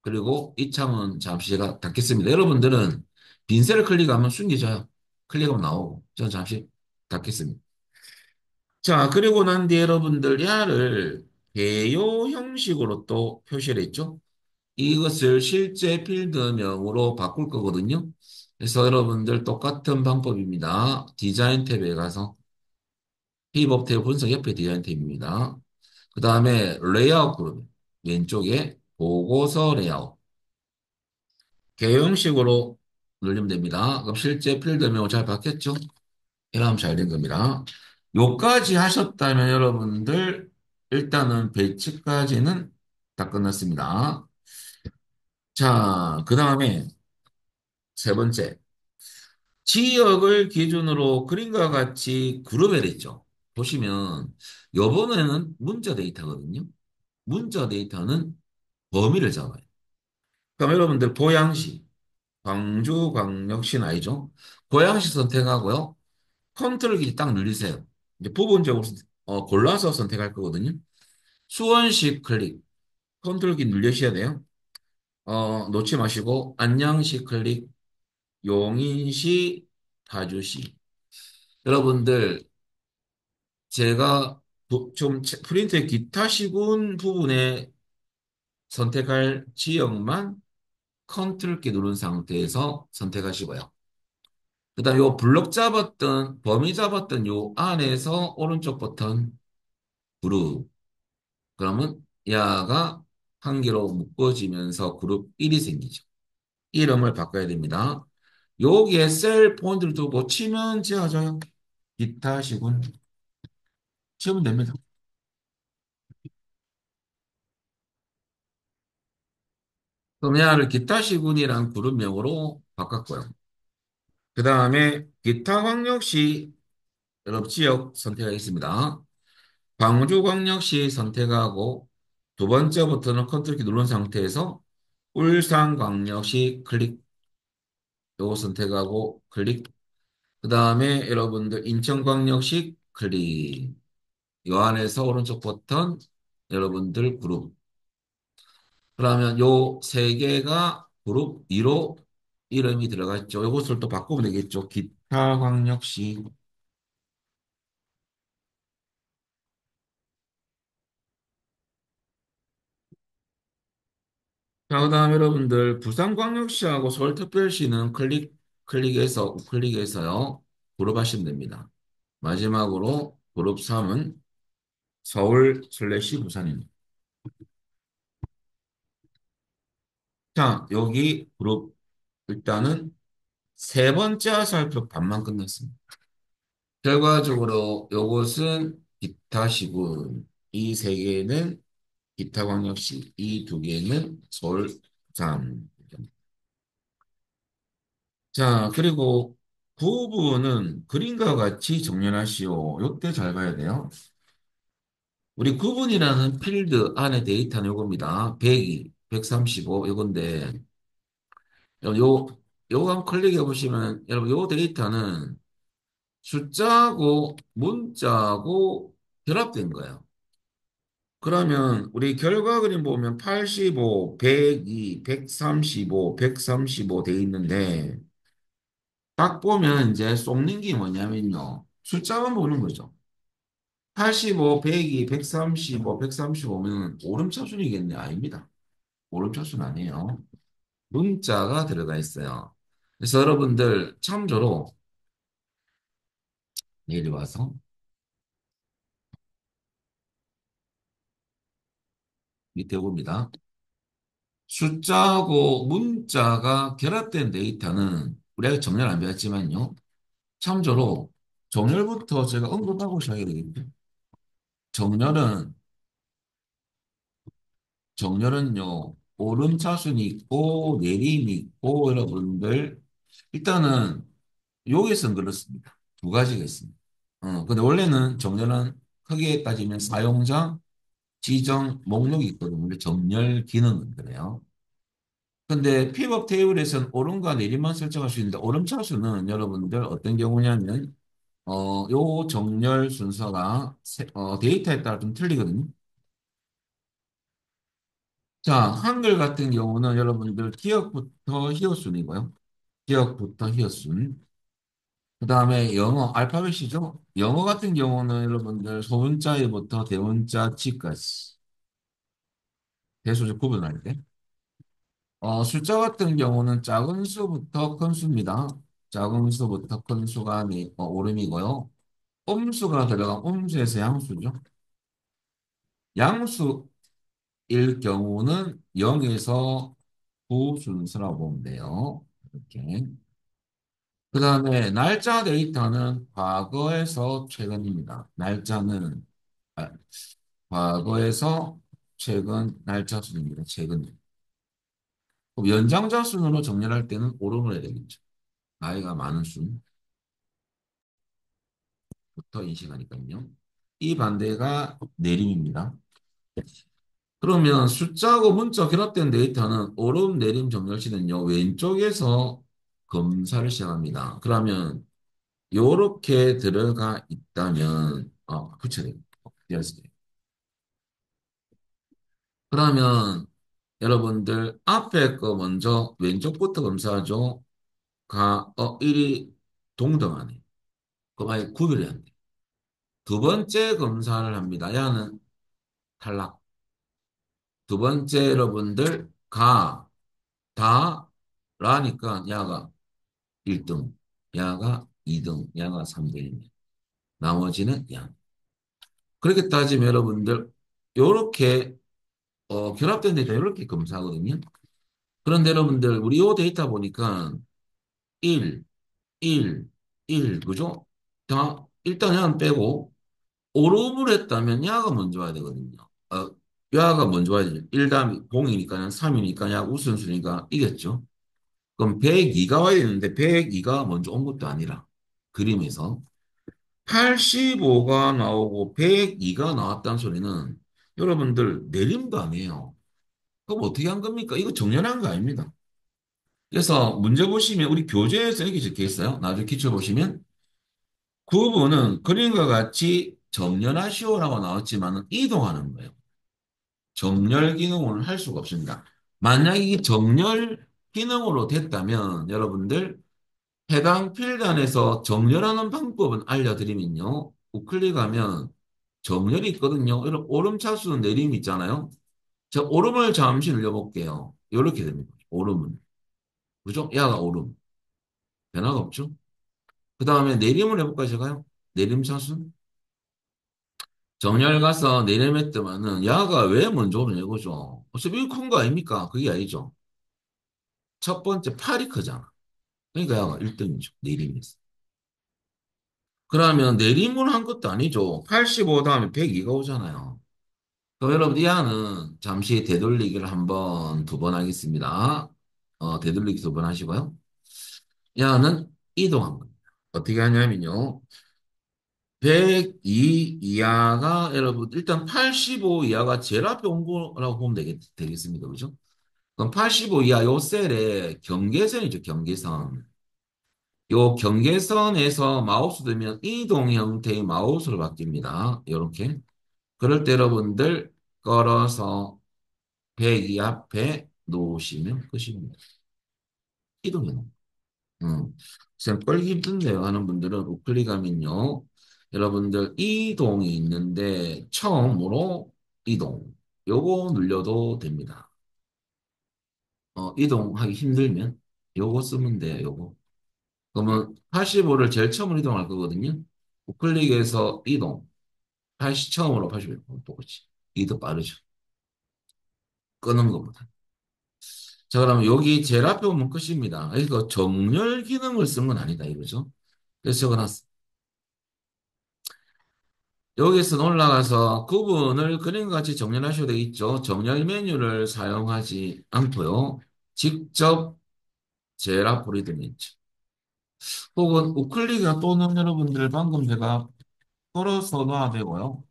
그리고 이 창은 잠시 제가 닫겠습니다. 여러분들은 빈셀을 클릭하면 숨겨져요. 클릭하면 나오고. 저는 잠시 닫겠습니다. 자, 그리고 난 뒤에 여러분들 야를 배요 형식으로 또 표시를 했죠. 이것을 실제 필드명으로 바꿀 거거든요. 그래서 여러분들 똑같은 방법입니다. 디자인 탭에 가서 힙업 탭 분석 옆에 디자인 탭입니다. 그 다음에 레이아웃 그룹 왼쪽에 보고서 레이아웃 개형식으로 누르면 됩니다. 그럼 실제 필드명을 잘 바뀌었죠? 이러면 잘 된 겁니다. 요까지 하셨다면 여러분들 일단은 배치까지는 다 끝났습니다. 자, 그 다음에 세 번째. 지역을 기준으로 그림과 같이 그룹에 있죠. 보시면 요번에는 문자 데이터거든요. 문자 데이터는 범위를 잡아요. 그럼 여러분들 고양시, 광주광역시는 아니죠. 고양시 선택하고요. 컨트롤 키 딱 누르세요. 이제 부분적으로 골라서 선택할 거거든요. 수원시 클릭, 컨트롤 키 누르셔야 돼요. 놓지 마시고 안양시 클릭, 용인시, 파주시. 여러분들 제가 좀 프린트의 기타 시군 부분에 선택할 지역만 컨트롤 키 누른 상태에서 선택하시고요. 그다음 요 블록 잡았던 범위 잡았던 요 안에서 오른쪽 버튼 그룹 그러면 야가 한 개로 묶어지면서 그룹 1이 생기죠. 이름을 바꿔야 됩니다. 여기에 셀 포인트를 두고 치면 지어져요. 기타 시군 치면 됩니다. 그럼 야를 기타 시군이란 그룹명으로 바꿨고요. 그 다음에 기타 광역시 여러분 지역 선택하겠습니다. 광주광역시 선택하고 두 번째부터는 컨트롤 키 누른 상태에서 울산광역시 클릭 요거 선택하고 클릭 그 다음에 여러분들 인천광역시 클릭 요 안에서 오른쪽 버튼 여러분들 그룹 그러면 요 세 개가 그룹 2로 이름이 들어가 있죠. 요것을 또 바꾸면 되겠죠. 기타광역시 자, 그다음 여러분들 부산광역시하고 서울특별시는 클릭해서 우클릭해서요 그룹 하시면 됩니다. 마지막으로 그룹 3은 서울 슬래시 부산입니다. 자, 여기 그룹 일단은 세 번째 화살표 반만 끝났습니다. 결과적으로 요것은 기타시군 이 세 개는 기타광역시 이 두 개는 서울 부산 자, 그리고 구분은 그림과 같이 정렬하시오. 요때 잘 봐야 돼요. 우리 구분이라는 필드 안에 데이터는 요겁니다. 102, 135 요건데 요 요거 한번 클릭해 보시면 여러분 요 데이터는 숫자하고 문자하고 결합된 거예요. 그러면 우리 결과 그림 보면 85, 102, 135, 135 돼 있는데 딱 보면 이제 쏙는 게 뭐냐면요. 숫자만 보는 거죠. 85, 102, 135, 135면 오름차순이겠네. 아닙니다. 오름차순 아니에요. 문자가 들어가 있어요. 그래서 여러분들 참조로 내일 와서 밑에 봅니다. 숫자하고 문자가 결합된 데이터는 우리가 정렬 안 배웠지만요. 참조로 정렬부터 제가 언급하고 시작해야 되겠죠. 정렬은 정렬은요, 오름차순이 있고, 내림이 있고, 여러분들. 일단은, 여기서는 그렇습니다. 두 가지가 있습니다. 근데 원래는 정렬은 크게 따지면 사용자, 지정 목록이 있거든요. 원래 정렬 기능은 그래요. 근데 픽업 테이블에서는 오름과 내림만 설정할 수 있는데 오름 차수는 여러분들 어떤 경우냐면 요 정렬 순서가 데이터에 따라 좀 틀리거든요. 자, 한글 같은 경우는 여러분들 기역부터 히읗순이고요. 기역부터 히읗순. 그 다음에 영어 알파벳이죠. 영어 같은 경우는 여러분들 소문자에부터 대문자 지까지 대소적 구분할 때. 숫자 같은 경우는 작은 수부터 큰 수입니다. 작은 수부터 큰 수가 오름이고요. 음수가 들어간 음수에서 양수죠. 양수일 경우는 0에서 9 순서라고 보면 돼요. 이렇게. 그 다음에 날짜 데이터는 과거에서 최근입니다. 날짜는 아, 과거에서 최근 날짜 순입니다. 최근. 그럼 연장자 순으로 정렬할 때는 오름을 해야 되겠죠. 나이가 많은 순부터 인식하니까요. 이 반대가 내림입니다. 그러면 숫자하고 문자 결합된 데이터는 오름, 내림 정렬 시는요, 왼쪽에서 검사를 시작합니다. 그러면 요렇게 들어가 있다면, 붙여야 돼요. 띄어야 돼요. 그러면 여러분들 앞에 거 먼저 왼쪽부터 검사하죠. 1이 동등하네. 그럼 아예 구별이 안 돼. 두 번째 검사를 합니다. 야는 탈락. 두 번째 여러분들 다, 라니까 야가 1등, 야가 2등, 야가 3등입니다. 나머지는 야. 그렇게 따지면 여러분들 요렇게 결합된 데이터 이렇게 검사하거든요. 그런데 여러분들 우리 요 데이터 보니까 1, 1, 1 그죠? 다 일단 야는 빼고 오름을 했다면 야가 먼저 와야 되거든요. 야가 먼저 와야 되죠. 1 다음이 0이니까 3이니까 야 우선순위가 이겼죠. 그럼 102가 와야 되는데 102가 먼저 온 것도 아니라 그림에서 85가 나오고 102가 나왔다는 소리는 여러분들 내림도 아니에요. 그럼 어떻게 한 겁니까? 이거 정렬한 거 아닙니다. 그래서 문제 보시면 우리 교재에서 이렇게 적혀 있어요. 나중에 기출 보시면 구분은 그림과 같이 정렬하시오라고 나왔지만 이동하는 거예요. 정렬 기능을 할 수가 없습니다. 만약에 이 정렬 기능으로 됐다면 여러분들 해당 필단에서 정렬하는 방법은 알려드리면요. 우클릭하면 정렬이 있거든요. 여러분 오름차수 내림 있잖아요. 자, 오름을 잠시 늘려볼게요. 이렇게 됩니다. 오름은. 그죠? 야가 오름. 변화가 없죠? 그 다음에 내림을 해볼까요, 제가요? 내림차수? 정렬 가서 내림했더만은 야가 왜 먼저 오르냐 이거죠. 어차피 이거 큰 거 아닙니까? 그게 아니죠. 첫 번째 팔이 크잖아. 그러니까 야가 1등이죠. 내림에서. 그러면 내림을 한 것도 아니죠. 85 다음에 102가 오잖아요. 그럼 여러분, 이 안은 잠시 되돌리기를 한 번, 두 번 하겠습니다. 되돌리기 두 번 하시고요. 이 안은 이동한 겁니다. 어떻게 하냐면요. 102 이하가 여러분, 일단 85 이하가 제일 앞에 온 거라고 보면 되겠습니다. 그죠? 그럼 85 이하 요 셀에 경계선이죠. 경계선. 요 경계선에서 마우스 들면 이동 형태의 마우스로 바뀝니다. 이렇게. 그럴 때 여러분들 걸어서 102 앞에 놓으시면 끝입니다. 이동형. 쌤 끌기 힘든데요 하는 분들은 우클릭하면요. 여러분들 이동이 있는데 처음으로 이동. 요거 눌려도 됩니다. 이동하기 힘들면 요거 쓰면 돼요. 요거. 그러면 85를 제일 처음으로 이동할 거거든요. 우클릭해서 이동. 다시 처음으로 85. 똑같이. 이게 더 빠르죠. 끄는 것보다. 자, 그러면 여기 제일 앞에 오면 끝입니다. 이거 정렬 기능을 쓴 건 아니다, 이거죠? 그래서 적어놨어. 여기서 올라가서 구분을 그림과 같이 정렬하셔야 되겠죠. 정렬 메뉴를 사용하지 않고요. 직접 제일 앞으로 이동했죠. 혹은 우클릭이나 또는 여러분들 방금 제가 걸어서 놔야 되고요.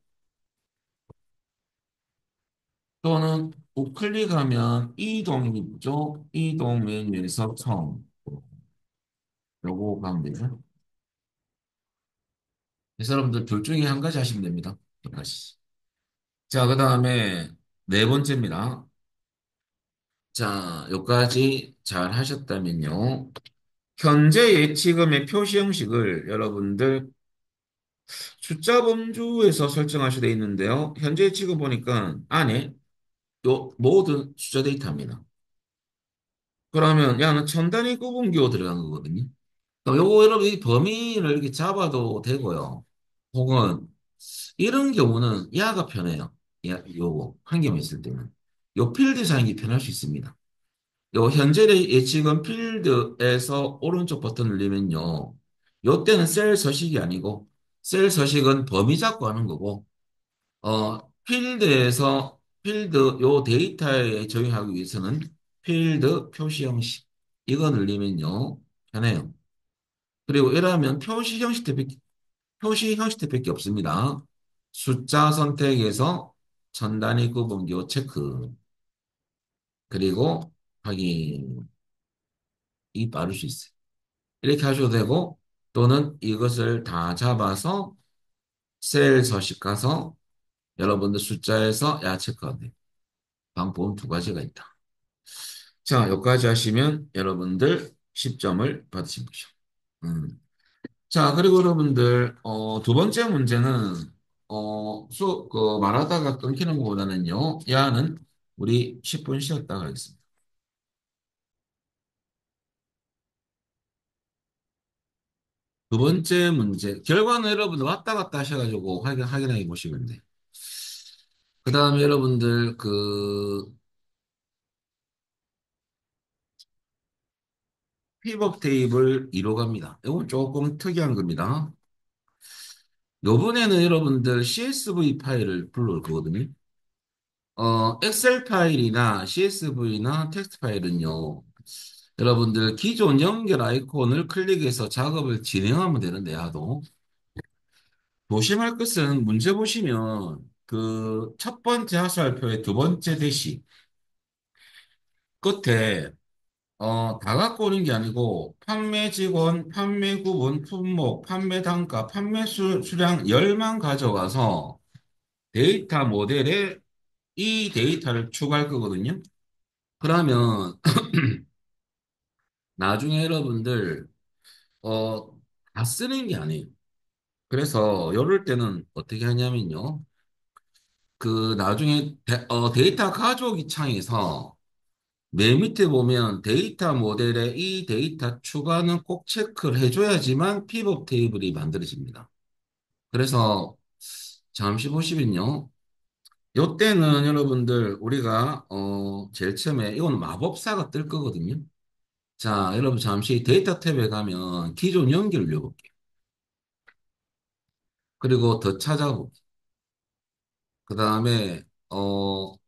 또는 우클릭하면 이동이죠. 이동 메뉴에서 청. 요거 가면 되죠. 그래서 여러분들 둘 중에 한 가지 하시면 됩니다. 한 가지. 자, 그 다음에 네 번째입니다. 자, 여기까지 잘 하셨다면요. 현재 예치금의 표시 형식을 여러분들 숫자 범주에서 설정하셔야 돼 있는데요. 현재 예치금 보니까 안에 요 모든 숫자 데이터입니다. 그러면 야는 천 단위 구분기호 들어간 거거든요. 그럼 요거 여러분 이 범위를 이렇게 잡아도 되고요. 혹은 이런 경우는 야가 편해요. 야, 요거 한 개만 있을 때는 요 필드 사용이 편할 수 있습니다. 요 현재 예측은 필드에서 오른쪽 버튼 누르면요. 요 때는 셀 서식이 아니고 셀 서식은 범위 잡고 하는 거고 필드에서 필드 요 데이터에 적용하기 위해서는 필드 표시 형식 이거 누르면요. 편해요. 그리고 이러면 표시 형식밖에 없습니다. 숫자 선택에서 전 단위 구분기호 체크 그리고 확인이 빠를 수 있어요. 이렇게 하셔도 되고 또는 이것을 다 잡아서 셀 서식 가서 여러분들 숫자에서 야 체크하면 돼요. 방법은 두 가지가 있다. 자, 여기까지 하시면 여러분들 10점을 받으신 거죠. 음. 자, 그리고 여러분들 두 번째 문제는 말하다가 끊기는 것보다는요. 야는 우리 10분 쉬었다 가겠습니다. 두 번째 문제 결과는 여러분들 왔다 갔다 하셔가지고 확인해 보시면 돼요. 그 다음에 여러분들 그 픽업 테이블 2로 갑니다. 이건 조금 특이한 겁니다. 요번에는 여러분들 CSV 파일을 불러올 거거든요. 엑셀 파일이나 CSV나 텍스트 파일은요. 여러분들 기존 연결 아이콘을 클릭해서 작업을 진행하면 되는데 하도 조심할 것은 문제 보시면 그 첫 번째 하수알표의 두 번째 대시 끝에 다 갖고 오는 게 아니고 판매 직원, 판매 구분, 품목, 판매 단가, 판매 수량 열만 가져가서 데이터 모델에 이 데이터를 추가할 거거든요. 그러면 나중에 여러분들 어, 다 쓰는 게 아니에요. 그래서 이럴 때는 어떻게 하냐면요. 그 나중에 데이터 가져오기 창에서 맨 밑에 보면 데이터 모델에 이 데이터 추가는 꼭 체크를 해줘야지만 피벗 테이블이 만들어집니다. 그래서 잠시 보시면요. 요때는 여러분들 우리가 제일 처음에 이건 마법사가 뜰 거거든요. 자, 여러분 잠시 데이터 탭에 가면 기존 연결 눌러볼게요. 그리고 더 찾아보고 그 다음에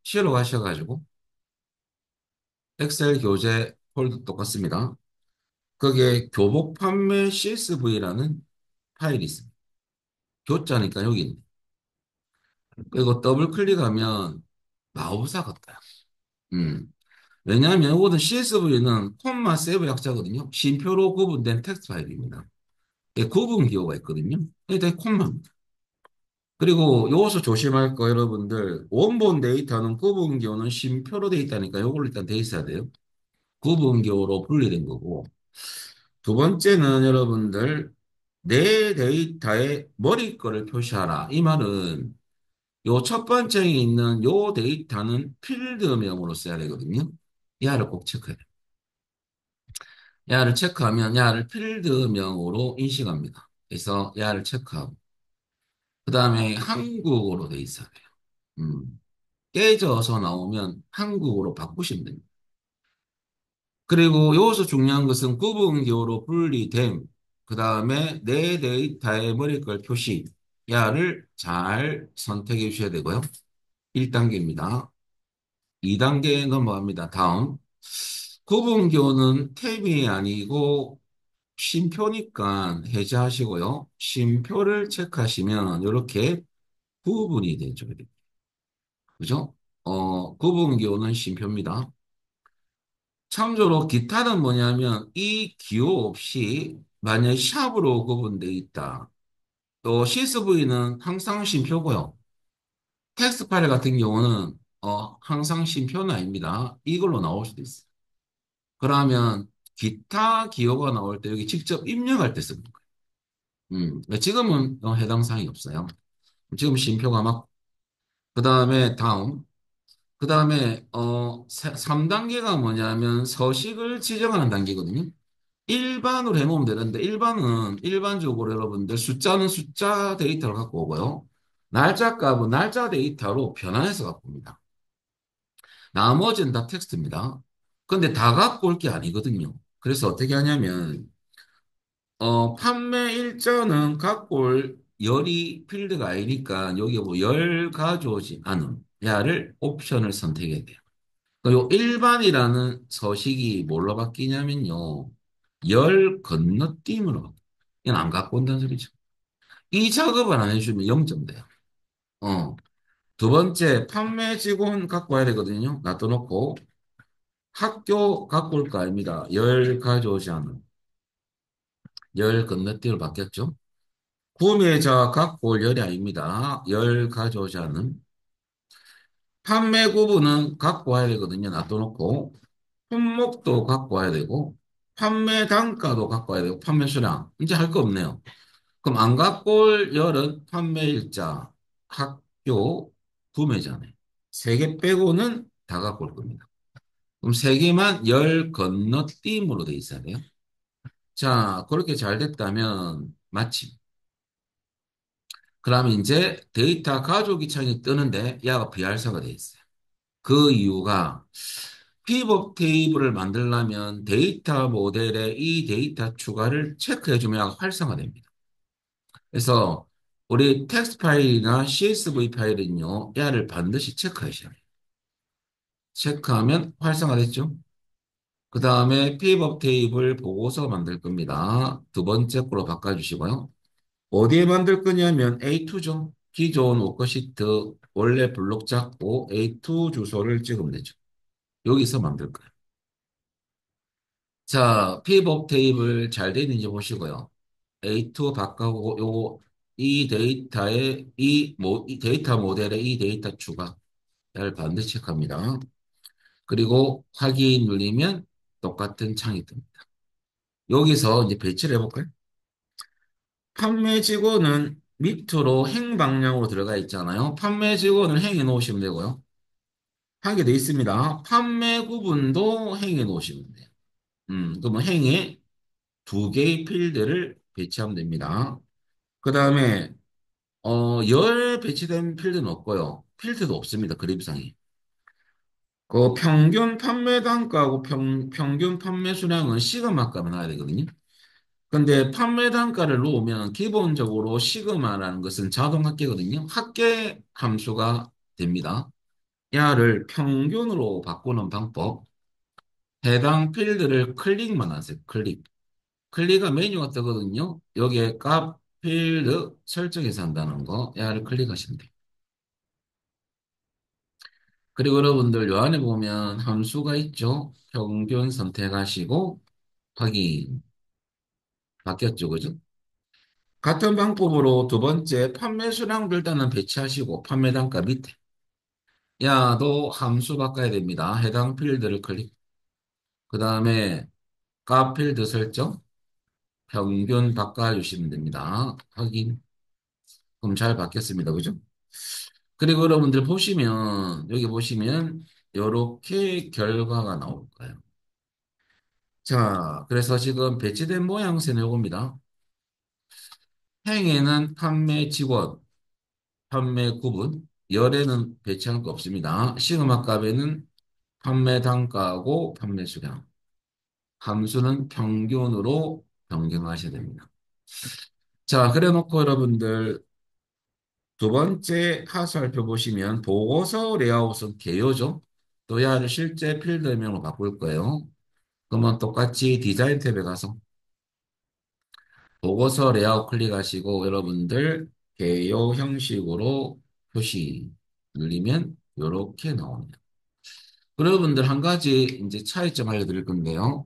C로 가셔가지고 엑셀 교재 폴더 똑같습니다. 거기에 교복 판매 CSV라는 파일이 있습니다. 교자니까 여기 있네. 그리고 더블 클릭하면 마법사 같다. 음. 왜냐하면 이거는 CSV는 콤마 세브 약자거든요. 쉼표로 구분된 텍스트 파일입니다. 예, 구분 기호가 있거든요. 이게 콤마입니다. 그리고 여기서 조심할 거 여러분들 원본 데이터는 구분 기호는 쉼표로 돼 있다니까 이걸 일단 돼 있어야 돼요. 구분기호로 분리된 거고. 두 번째는 여러분들 내 데이터에 머리 거를 표시하라. 이 말은 요 첫 번째에 있는 요 데이터는 필드명으로 써야 되거든요. 야를 꼭 체크해. 야를 체크하면 야를 필드명으로 인식합니다. 그래서 야를 체크하고 그 다음에 한국어로 돼 있어야 돼요. 깨져서 나오면 한국어로 바꾸시면 됩니다. 그리고 여기서 중요한 것은 구분기호로 분리됨. 그 다음에 내 데이터의 머리글 표시. 야를 잘 선택해 주셔야 되고요. 1단계입니다. 2단계 넘어갑니다. 다음. 구분기호는 탭이 아니고 쉼표니까 해제하시고요. 쉼표를 체크하시면 이렇게 구분이 되죠. 그죠? 구분 기호는 쉼표입니다. 참조로 기타는 뭐냐면 이 기호 없이 만약 샵으로 구분되어 있다. 또 CSV는 항상 쉼표고요. 텍스트 파일 같은 경우는 항상 쉼표는 아닙니다. 이걸로 나올 수도 있어요. 그러면 기타 기호가 나올 때 여기 직접 입력할 때 쓰는 거예요. 지금은 해당 사항이 없어요. 지금 쉼표가 막, 그 다음에 다음. 그 다음에 3단계가 뭐냐면 서식을 지정하는 단계거든요. 일반으로 해놓으면 되는데 일반은 일반적으로 여러분들 숫자는 숫자 데이터를 갖고 오고요. 날짜 값은 날짜 데이터로 변환해서 갖고 옵니다. 나머지는 다 텍스트입니다. 근데 다 갖고 올 게 아니거든요. 그래서 어떻게 하냐면 판매 일자는 갖고 올 열이 필드가 아니니까 여기 뭐 열 가져오지 않음 야를 옵션을 선택해야 돼요. 그리고 일반이라는 서식이 뭘로 바뀌냐면요. 열 건너뛰음으로 바뀌어요. 이건 안 갖고 온다는 소리죠. 이 작업을 안 해주면 0점 돼요. 어. 두 번째, 판매 직원 갖고 와야 되거든요. 놔둬놓고 학교 갖고 올 거 아닙니다. 열 가져오지 않은 열 건너뛰기로 바뀌었죠. 구매자 갖고 올 열이 아닙니다. 열 가져오지 않은 판매 구분은 갖고 와야 되거든요. 놔둬놓고 품목도 갖고 와야 되고 판매 단가도 갖고 와야 되고 판매 수량 이제 할 거 없네요. 그럼 안 갖고 올 열은 판매 일자, 학교, 구매자네. 세 개 빼고는 다 갖고 올 겁니다. 그럼 세 개만 열 건너뛰임으로 돼 있어야 돼요. 자, 그렇게 잘 됐다면 마침. 그러면 이제 데이터 가져오기 창이 뜨는데 얘가 비활성화 돼 있어요. 그 이유가 피벗 테이블을 만들려면 데이터 모델에 이 데이터 추가를 체크해주면 활성화됩니다. 그래서 우리 텍스트 파일이나 CSV 파일은요, 얘를 반드시 체크하셔야 돼요. 체크하면 활성화됐죠? 그 다음에 피벗 테이블 보고서 만들 겁니다. 두 번째 거로 바꿔주시고요. 어디에 만들 거냐면 A2죠. 기존 워크시트 원래 블록 잡고 A2 주소를 찍으면 되죠. 여기서 만들 거예요. 자, 피벗 테이블 잘 되어 있는지 보시고요. A2 바꾸고 요거 이 데이터의 이 데이터 모델의 이 데이터 추가를 반드시 체크합니다. 그리고 확인 누르면 똑같은 창이 뜹니다. 여기서 이제 배치를 해볼까요? 판매 직원은 밑으로 행 방향으로 들어가 있잖아요. 판매 직원을 행해 놓으시면 되고요. 하게 돼 있습니다. 판매 구분도 행해 놓으시면 돼요. 그러면 행에 두 개의 필드를 배치하면 됩니다. 그 다음에 열 배치된 필드는 없고요. 필드도 없습니다. 그래프상에. 그 평균 판매 단가하고 평균 판매 수량은 시그마 값을 넣어야 되거든요. 근데 판매 단가를 놓으면 기본적으로 시그마라는 것은 자동 합계거든요. 합계 함수가 됩니다. 야를 평균으로 바꾸는 방법. 해당 필드를 클릭만 하세요. 클릭. 클릭은 메뉴가 뜨거든요. 여기에 값 필드 설정해서 한다는 거. 야를 클릭하시면 돼요. 그리고 여러분들 요 안에 보면 함수가 있죠. 평균 선택하시고 확인. 바뀌었죠. 그죠? 같은 방법으로 두 번째 판매 수량도 일단은 배치하시고 판매 단가 밑에 야, 너 함수 바꿔야 됩니다. 해당 필드를 클릭. 그 다음에 값 필드 설정 평균 바꿔주시면 됩니다. 확인. 그럼 잘 바뀌었습니다. 그죠? 그리고 여러분들 보시면 여기 보시면 이렇게 결과가 나올 거예요. 자, 그래서 지금 배치된 모양새는 요겁니다. 행에는 판매 직원, 판매 구분, 열에는 배치한 거 없습니다. 시그마 값에는 판매 단가하고 판매 수량, 함수는 평균으로 변경하셔야 됩니다. 자, 그래 놓고 여러분들 두 번째 하 살펴보시면 보고서 레이아웃은 개요죠. 또 야를 실제 필드명으로 바꿀 거예요. 그러면 똑같이 디자인 탭에 가서 보고서 레이아웃 클릭하시고 여러분들 개요 형식으로 표시 눌리면 요렇게 나옵니다. 여러분들 한 가지 이제 차이점 알려드릴 건데요.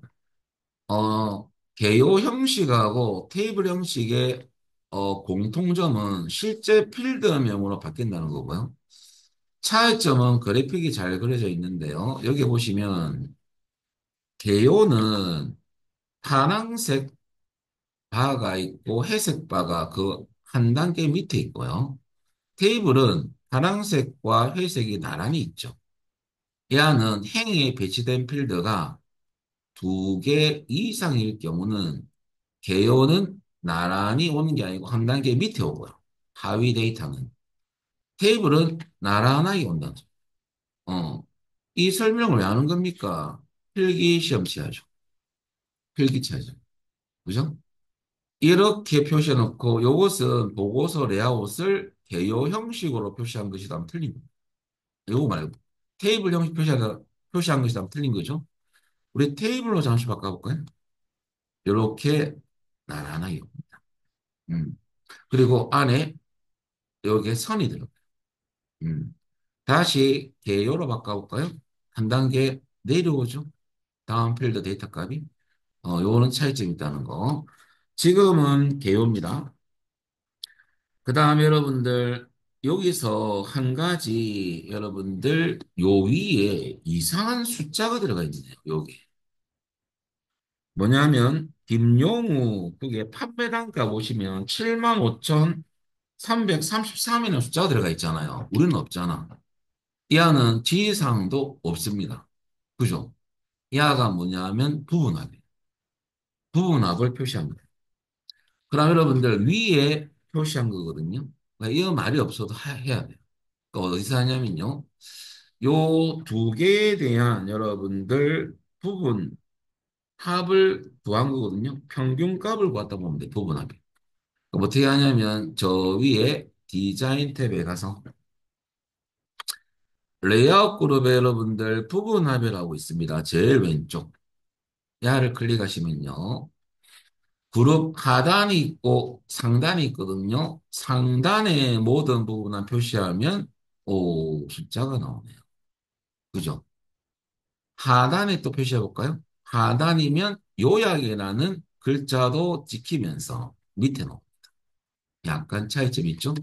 개요 형식하고 테이블 형식의 공통점은 실제 필드명으로 바뀐다는 거고요. 차이점은 그래픽이 잘 그려져 있는데요. 여기 보시면 개요는 파란색 바가 있고 회색 바가 그 한 단계 밑에 있고요. 테이블은 파란색과 회색이 나란히 있죠. 얘는 행에 배치된 필드가 두 개 이상일 경우는 개요는 나란히 오는 게 아니고 한 단계 밑에 오고요. 하위 데이터는. 테이블은 나란하게 온다는 거죠. 이 설명을 왜 하는 겁니까? 필기 시험 치야죠. 필기 치야죠. 그죠? 이렇게 표시해놓고 이것은 보고서 레이아웃을 개요 형식으로 표시한 것이다 하면 틀린 겁니다. 이거 말고 테이블 형식 표시한 것이다 하면 틀린 거죠. 우리 테이블로 잠시 바꿔볼까요? 이렇게 나란하게. 음. 그리고 안에 여기에 선이 들어가요. 음. 다시 개요로 바꿔볼까요? 한 단계 내려오죠. 다음 필드 데이터 값이. 요거는 차이점이 있다는 거. 지금은 개요입니다. 그 다음에 여러분들, 여기서 한 가지 여러분들 요 위에 이상한 숫자가 들어가 있네요. 여기. 뭐냐면, 김용우, 그게 판매 단가 보시면 75,333이라는 숫자가 들어가 있잖아요. 우리는 없잖아. 이하는 지상도 없습니다. 그죠? 이하가 뭐냐면 부분합이에요. 부분합을 표시합니다. 그럼 여러분들 위에 표시한 거거든요. 그러니까 이 말이 없어도 해야 돼요. 그러니까 어디서 하냐면요. 요 두 개에 대한 여러분들 부분 합을 구한 거거든요. 평균값을 구했다 보면 돼, 부분합이. 그럼 어떻게 하냐면 저 위에 디자인 탭에 가서 레이아웃 그룹에 여러분들 부분합이라고 있습니다. 제일 왼쪽. 야를 클릭하시면요. 그룹 하단이 있고 상단이 있거든요. 상단의 모든 부분을 표시하면 오 숫자가 나오네요. 그죠? 하단에 또 표시해 볼까요? 하단이면 요약이라는 글자도 지키면서 밑에 놓 약간 차이점이 있죠?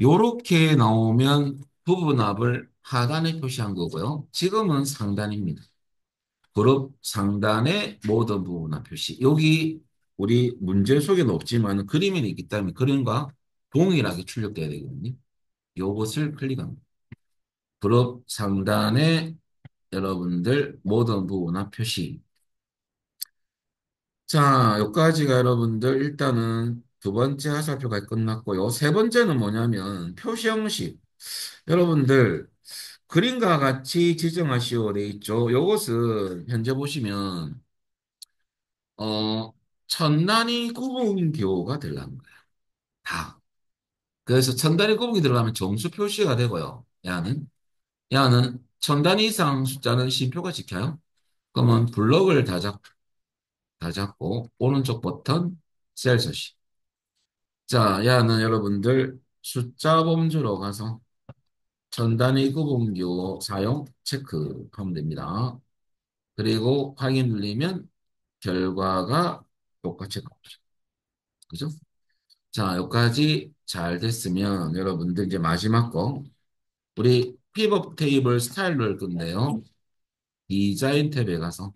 요렇게 나오면 부분합을 하단에 표시한 거고요. 지금은 상단입니다. 그룹 상단의 모든 부분합 표시. 여기 우리 문제 속에는 없지만 그림에 있기 때문에 그림과 동일하게 출력돼야 되거든요. 요것을 클릭합니다. 그룹 상단의 여러분들 모든 부분합 표시. 자, 여기까지가 여러분들 일단은 두 번째 하살표가 끝났고요. 세 번째는 뭐냐면 표시 형식. 여러분들 그림과 같이 지정하시오 돼 있죠. 요것은 현재 보시면 어 천단위 구분교가 들어간 거야. 다. 그래서 천단위 구분이 들어가면 정수 표시가 되고요. 야는 천단 이상 숫자는 쉼표가 지켜요. 그러면 블럭을 다 잡고 오른쪽 버튼 셀 서식. 자, 야는 여러분들 숫자 범주로 가서 전 단위 구분교 사용 체크하면 됩니다. 그리고 확인 눌리면 결과가 똑같이 나오죠. 그죠? 자, 여기까지 잘 됐으면 여러분들 이제 마지막 거 우리 픽업 테이블 스타일 넣을 건데요. 디자인 탭에 가서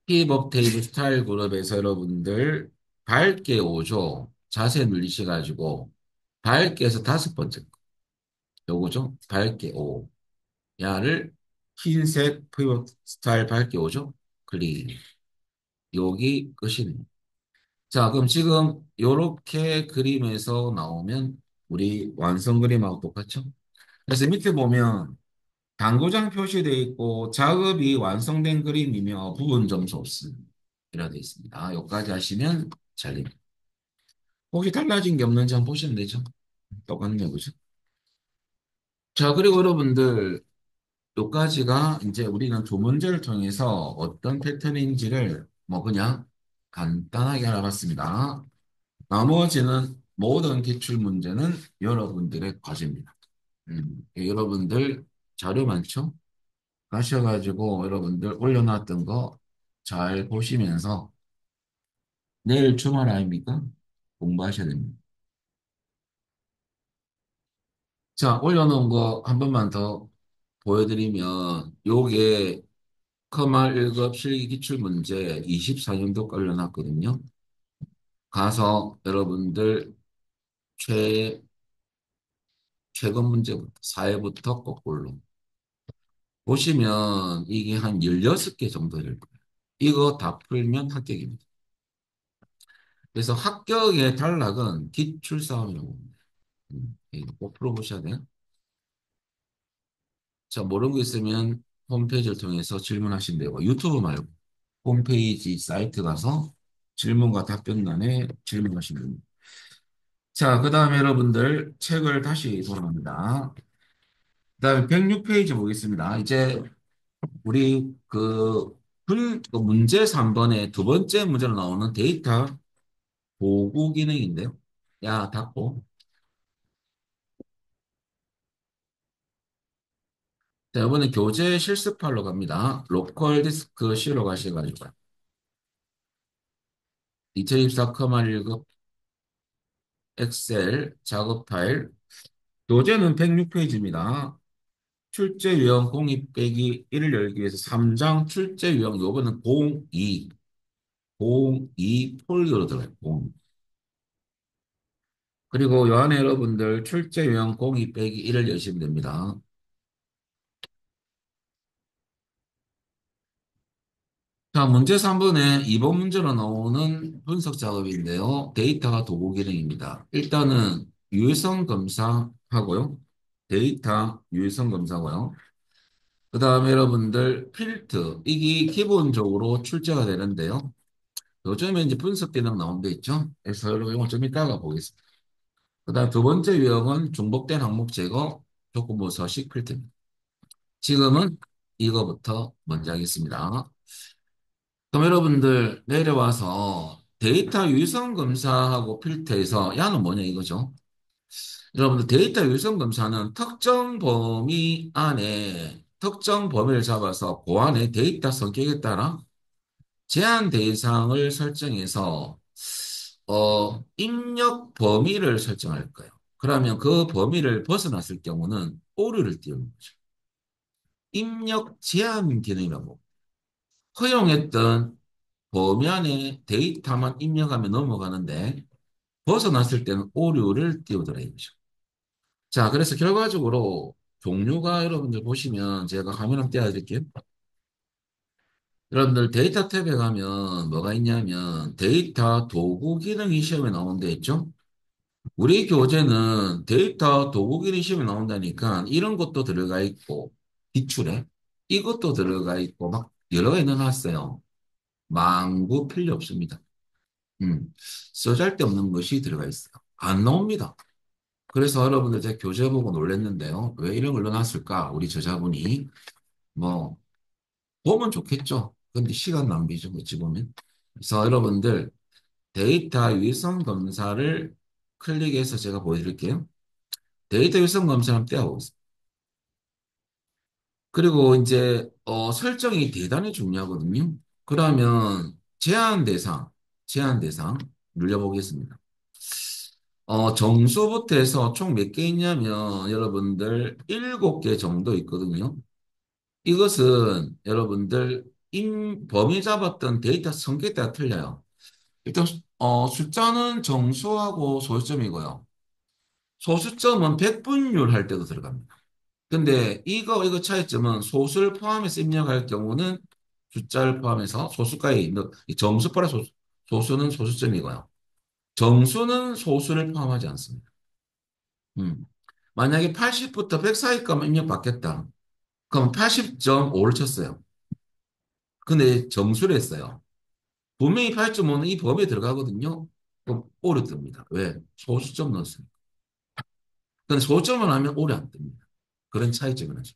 픽업 테이블 스타일 그룹에서 여러분들 밝게 오죠. 자세 눌리셔가지고 밝게 해서 다섯 번째 거. 요거죠. 밝게 오. 야를 흰색 픽업 스타일 밝게 오죠. 클릭. 여기 끝이네요. 자, 그럼 지금 요렇게 그림에서 나오면 우리 완성 그림하고 똑같죠? 그래서 밑에 보면 당구장 표시되어 있고 작업이 완성된 그림이며 부분 점수 없음. 이라 되어 있습니다. 여기까지 하시면 잘 됩니다. 혹시 달라진 게 없는지 한번 보시면 되죠? 똑같네요, 그죠? 자, 그리고 여러분들, 여기까지가 이제 우리는 두 문제를 통해서 어떤 패턴인지를 뭐 그냥 간단하게 알아봤습니다. 나머지는 모든 기출 문제는 여러분들의 과제입니다. 여러분들 자료 많죠? 가셔가지고 여러분들 올려놨던 거 잘 보시면서 내일 주말 아닙니까? 공부하셔야 됩니다. 자, 올려놓은 거 한 번만 더 보여드리면 요게 커말 1급 실기 기출문제 24년도 올려놨거든요. 가서 여러분들 최, 최근 문제부터 4회부터 거꾸로 보시면 이게 한 16개 정도 될 거예요. 이거 다 풀면 합격입니다. 그래서 합격의 단락은 기출싸움이라고 합니다. 이거 꼭 풀어보셔야 돼요. 자, 모르는 거 있으면 홈페이지를 통해서 질문하시면 되고, 유튜브 말고 홈페이지 사이트 가서 질문과 답변란에 질문하시면 됩니다. 자, 그 다음에 여러분들 책을 다시 돌아갑니다. 그 다음에 106페이지 보겠습니다. 이제 우리 그 문제 3번의 두 번째 문제로 나오는 데이터 보고 기능인데요. 야, 닫고. 자, 이번에 교재 실습하러 갑니다. 로컬 디스크 C로 가셔가지고 2024 커마 1급 엑셀 작업 파일 교재는 106페이지입니다. 출제 유형 공입 빼기 1을 열기 위해서 3장 출제 유형 요거는 02 폴더로 들어가요. 02. 그리고 요 안에 여러분들 출제 유형 공입 빼기 1을 여시면 됩니다. 자, 문제 3번에 2번 문제로 나오는 분석 작업인데요. 데이터가 도구 기능입니다. 일단은 유해성 검사하고요. 데이터 유해성 검사고요. 그 다음에 여러분들 필터 이게 기본적으로 출제가 되는데요. 요즘에 이제 분석 기능 나온 데 있죠. 그래서 여러분 이걸 좀 이따가 보겠습니다. 그 다음 두 번째 유형은 중복된 항목 제거 조건부 서식 필터입니다. 지금은 이거부터 먼저 하겠습니다. 그럼 여러분들 내려와서 데이터 유성 검사하고 필터에서 야는 뭐냐 이거죠. 여러분들 데이터 유성 검사는 특정 범위 안에 특정 범위를 잡아서 그 안에 데이터 성격에 따라 제한 대상을 설정해서 입력 범위를 설정할 거예요. 그러면 그 범위를 벗어났을 경우는 오류를 띄우는 거죠. 입력 제한 기능이라고 허용했던 범위 안에 데이터만 입력하면 넘어가는데 벗어났을 때는 오류를 띄우더라 이거죠. 자, 그래서 결과적으로 종류가 여러분들 보시면 제가 화면 한번 띄워드릴게요. 여러분들 데이터 탭에 가면 뭐가 있냐면 데이터 도구 기능이 시험에 나온데 있죠? 우리 교재는 데이터 도구 기능 시험에 나온다니까 이런 것도 들어가 있고 기출에 이것도 들어가 있고 막 여러 가지 넣어놨어요. 망구 필요 없습니다. 쓰잘데없는 것이 들어가 있어요. 안 나옵니다. 그래서 여러분들 제가 교재 보고 놀랐는데요. 왜 이런 걸 넣어놨을까? 우리 저자분이 뭐 보면 좋겠죠. 근데 시간 낭비죠. 어찌 보면. 그래서 여러분들 데이터 유의성 검사를 클릭해서 제가 보여드릴게요. 데이터 유의성 검사 한번 떼어보겠습니다. 그리고 이제 설정이 대단히 중요하거든요. 그러면 제한 대상 눌러보겠습니다. 정수부터 해서 총 몇 개 있냐면 여러분들 7개 정도 있거든요. 이것은 여러분들 범위 잡았던 데이터 성격에 따라 틀려요. 일단 숫자는 정수하고 소수점이고요. 소수점은 백분율 할 때도 들어갑니다. 근데 이거 차이점은 소수를 포함해서 입력할 경우는 숫자를 포함해서 소수가에 있는 이 정수 플러스 소수는 소수점이고요. 정수는 소수를 포함하지 않습니다. 음. 만약에 80부터 100 사이까만 입력받겠다. 그럼 80.5를 쳤어요. 근데 정수를 했어요. 분명히 8.5는 이 범위에 들어가거든요. 그럼 오류 뜹니다. 왜? 소수점 넣었어요. 근데 소수점을 하면 오류 안 뜹니다. 그런 차이점이 나죠.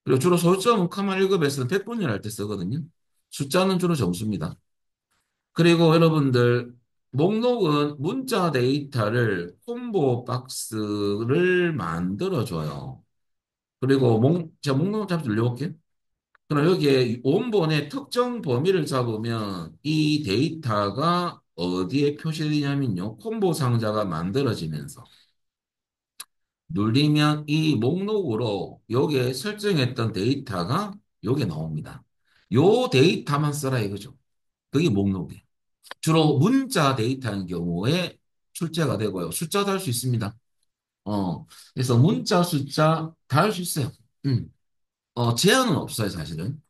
그리고 주로 소수점은 커먼 1급에서는 100분열 할 때 쓰거든요. 숫자는 주로 정수입니다. 그리고 여러분들 목록은 문자 데이터를 콤보 박스를 만들어줘요. 그리고 제가 목록 잠시 눌려볼게요. 그럼 여기에 원본의 특정 범위를 잡으면 이 데이터가 어디에 표시되냐면요. 콤보 상자가 만들어지면서 눌리면 이 목록으로 여기에 설정했던 데이터가 여기에 나옵니다. 요 데이터만 써라 이거죠. 그게 목록이에요. 주로 문자 데이터인 경우에 출제가 되고요. 숫자도 할 수 있습니다. 그래서 문자 숫자 다 할 수 있어요. 음. 제한은 없어요, 사실은.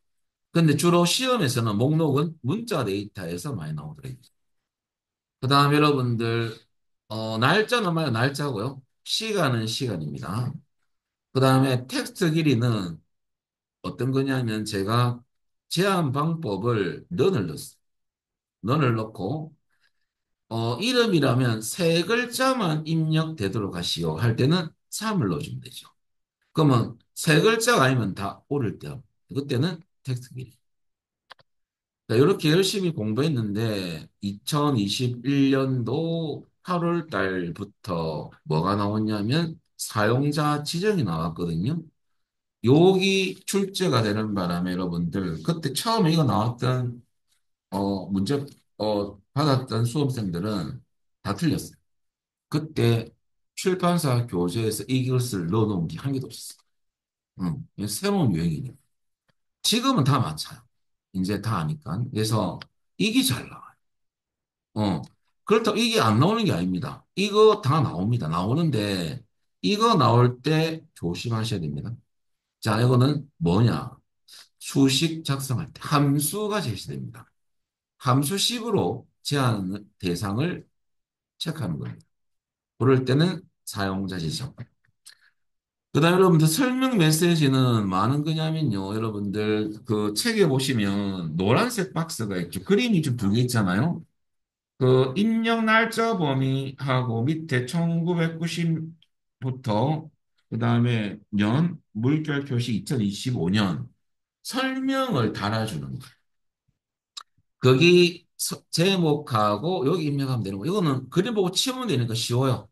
근데 주로 시험에서는 목록은 문자 데이터에서 많이 나오더라고요. 그 다음 여러분들, 날짜는 말이야, 날짜고요. 시간은 시간입니다. 그 다음에 텍스트 길이는 어떤 거냐면 제가 제한 방법을 넌을 넣었어요. 넌을 넣고, 이름이라면 세 글자만 입력되도록 하시오. 할 때는 3을 넣어주면 되죠. 그러면 세 글자가 아니면 다 오를 때, 그때는 텍스트 길이. 이렇게 열심히 공부했는데 2021년도 8월 달부터 뭐가 나왔냐면 사용자 지정이 나왔거든요. 여기 출제가 되는 바람에 여러분들 그때 처음에 이거 나왔던 문제 받았던 수험생들은 다 틀렸어요. 그때 출판사 교재에서 이것을 넣어놓은 게 한 개도 없었어요. 이게 새로운 유행이에요. 지금은 다 맞아요. 이제 다 아니까. 그래서 이게 잘 나와요. 어. 그렇다고 이게 안 나오는 게 아닙니다. 이거 다 나옵니다. 나오는데, 이거 나올 때 조심하셔야 됩니다. 자, 이거는 뭐냐? 수식 작성할 때 함수가 제시됩니다. 함수식으로 제한 대상을 체크하는 겁니다. 그럴 때는 사용자 지정. 그다음에 여러분들 설명 메시지는 많은 거냐면요. 여러분들 그 책에 보시면 노란색 박스가 있죠. 그림이 좀 두 개 있잖아요. 그 입력 날짜 범위하고 밑에 1990부터 그다음에 년 물결 표시 2025년 설명을 달아주는 거예요. 거기 제목하고 여기 입력하면 되는 거. 이거는 그림 보고 치우면 되니까 쉬워요.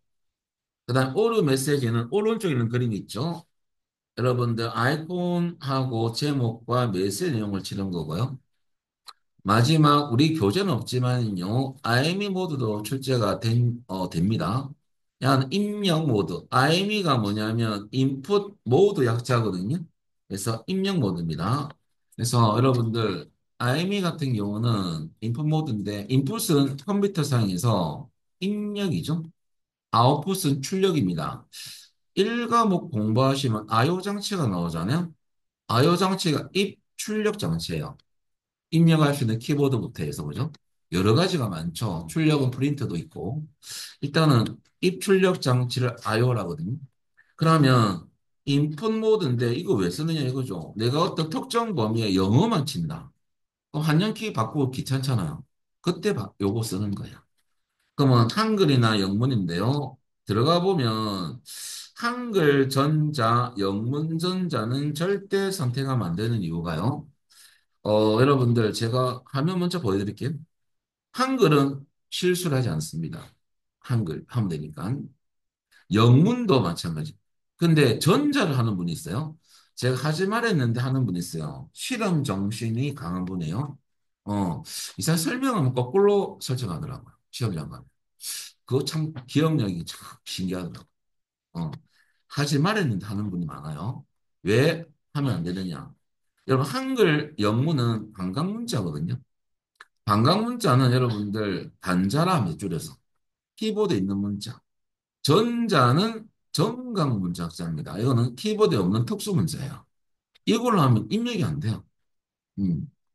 그다음 오류 메시지는 오른쪽에 있는 그림이 있죠. 여러분들 아이콘하고 제목과 메시지 내용을 치는 거고요. 마지막 우리 교재는 없지만요. IME 모드도 출제가 됩니다. 양 입력 모드. IME가 뭐냐면 인풋 모드 약자거든요. 그래서 입력 모드입니다. 그래서 여러분들 IME 같은 경우는 인풋 모드인데 인풋은 컴퓨터상에서 입력이죠. 아웃풋은 출력입니다. 1과목 공부하시면 IO 장치가 나오잖아요. IO 장치가 입 출력 장치예요. 입력할 수 있는 키보드부터 해서 그죠? 여러 가지가 많죠. 출력은 프린터도 있고. 일단은 입출력 장치를 IO라거든요. 그러면 인풋 모드인데 이거 왜 쓰느냐 이거죠. 내가 어떤 특정 범위에 영어만 친다. 그럼 한영키 바꾸고 귀찮잖아요. 그때 요거 쓰는 거야. 그러면 한글이나 영문인데요. 들어가 보면 한글 전자, 영문 전자는 절대 선택하면 안 되는 이유가요. 여러분들 제가 화면 먼저 보여드릴게요. 한글은 실수를 하지 않습니다. 한글 하면 되니까. 영문도 마찬가지. 근데 전자를 하는 분이 있어요. 제가 하지 말했는데 하는 분이 있어요. 실험 정신이 강한 분이에요. 어, 이 사람 설명하면 거꾸로 설정하더라고요. 시험장 가면. 그거 참 기억력이 참 신기하더라고요. 어, 하지 말했는데 하는 분이 많아요. 왜 하면 안 되느냐? 여러분, 한글 영문은 관광 문자거든요. 관광 문자는 여러분들 단자라 합니다. 줄여서. 키보드에 있는 문자. 전자는 정강 문자입니다. 이거는 키보드에 없는 특수 문자예요. 이걸로 하면 입력이 안 돼요.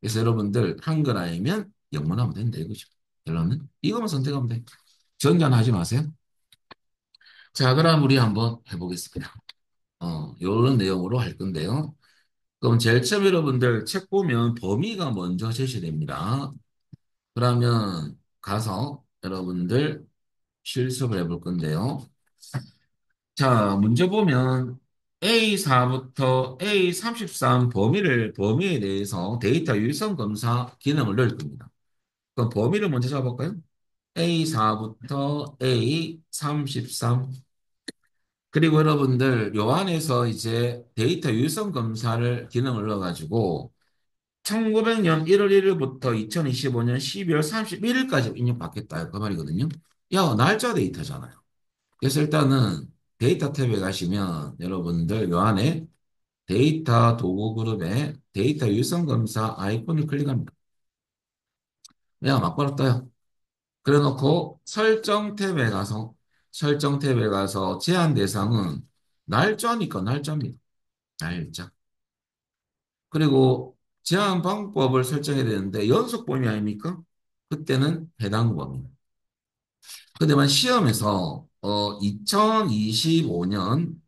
그래서 여러분들 한글 아니면 영문 하면 된다 이거죠. 결론은 이것만 선택하면 돼. 전자는 하지 마세요. 자, 그럼 우리 한번 해보겠습니다. 요런 내용으로 할 건데요. 그럼 제일 처음 여러분들 책 보면 범위가 먼저 제시됩니다. 그러면 가서 여러분들 실습을 해볼 건데요. 자, 문제 보면 A4부터 A33 범위에 대해서 데이터 유의성 검사 기능을 넣을 겁니다. 그럼 범위를 먼저 잡아볼까요? A4부터 A33. 그리고 여러분들 요 안에서 이제 데이터 유선 검사를 기능을 넣어가지고 1900년 1월 1일부터 2025년 12월 31일까지 입력받겠다 그 말이거든요. 야, 날짜 데이터잖아요. 그래서 일단은 데이터 탭에 가시면 여러분들 요 안에 데이터 도구 그룹에 데이터 유선 검사 아이콘을 클릭합니다. 그냥 막바로 떠요. 그래 놓고 설정 탭에 가서 제한 대상은 날짜니까 날짜입니다. 날짜. 그리고 제한 방법을 설정해야 되는데 연속 범위 아닙니까? 그때는 해당 범위. 근데만 시험에서 2025년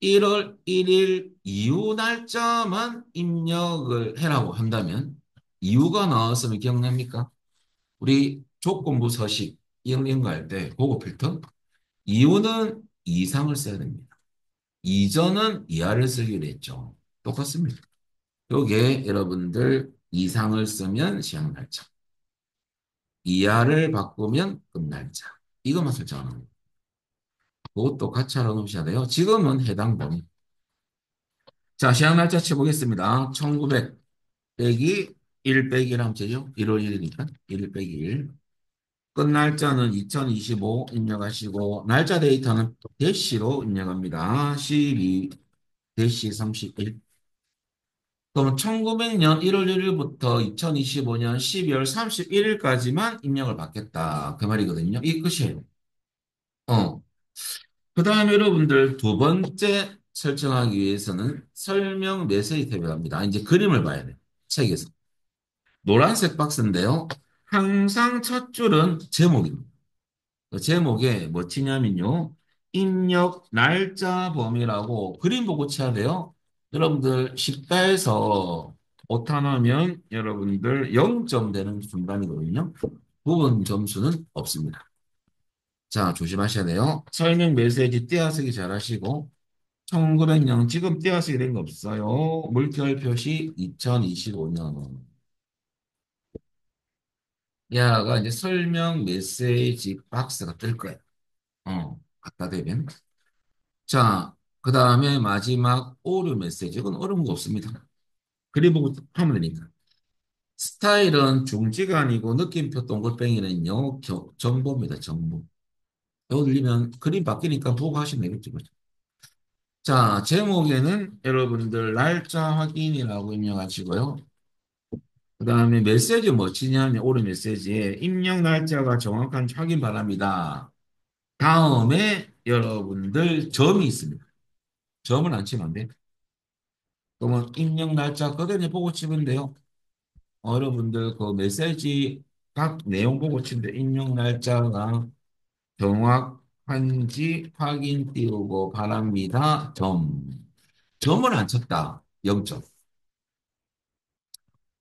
1월 1일 이후 날짜만 입력을 해라고 한다면 이유가 나왔으면 기억납니까? 우리 조건부 서식 이런 거 할 때 보고 필터 이유는 이상을 써야 됩니다. 이전은 이하를 쓰기로 했죠. 똑같습니다. 요게 여러분들 이상을 쓰면 시행 날짜, 이하를 바꾸면 끝날짜. 이것만 설정하는 거예요. 그것도 같이 알아놓으셔야 돼요. 지금은 해당 범위. 자, 시행 날짜 쳐보겠습니다. 1900 빼기 1 빼기 1 하면 되죠? 1월 1일이니까 1 빼기 1. 끝날짜는 2025 입력하시고 날짜 데이터는 대시로 입력합니다. 12 대시 31. 그럼 1900년 1월 1일부터 2025년 12월 31일까지만 입력을 받겠다. 그 말이거든요. 이 끝이에요. 어. 그 다음에 여러분들 두 번째 설정하기 위해서는 설명 메시지 탭에 갑니다. 이제 그림을 봐야 돼요. 책에서. 노란색 박스인데요. 항상 첫 줄은 제목입니다. 그 제목에 뭐 치냐면요. 입력 날짜 범위라고 그림 보고 쳐야 돼요. 여러분들 십다에서 오타나면 여러분들 0점 되는 순간이거든요. 부분 점수는 없습니다. 자, 조심하셔야 돼요. 설명 메시지 띄어쓰기 잘 하시고 1900년 지금 띄어쓰기 된 거 없어요. 물결 표시 2025년. 야가 이제 설명 메시지 박스가 뜰 거예요. 갖다 대면. 자, 그 다음에 마지막 오류 메시지. 이건 어려운 거 없습니다. 그림 보고 하면 되니까. 스타일은 중지가 아니고 느낌표 동글뱅이는요, 정보입니다, 정보. 이거 늘리면 그림 바뀌니까 보고 하시면 되겠죠. 그죠? 자, 제목에는 여러분들 날짜 확인이라고 입력하시고요. 그 다음에 메시지 뭐 치냐면 오류 메시지에 입력 날짜가 정확한 확인 바랍니다. 다음에 여러분들 점이 있습니다. 점을 안 치면 안 돼. 그러면 입력 날짜 그대로 보고 치면 돼요. 여러분들 그 메시지 각 내용 보고 치는데 입력 날짜가 정확한지 확인 띄우고 바랍니다. 점. 점을 안 쳤다. 0점.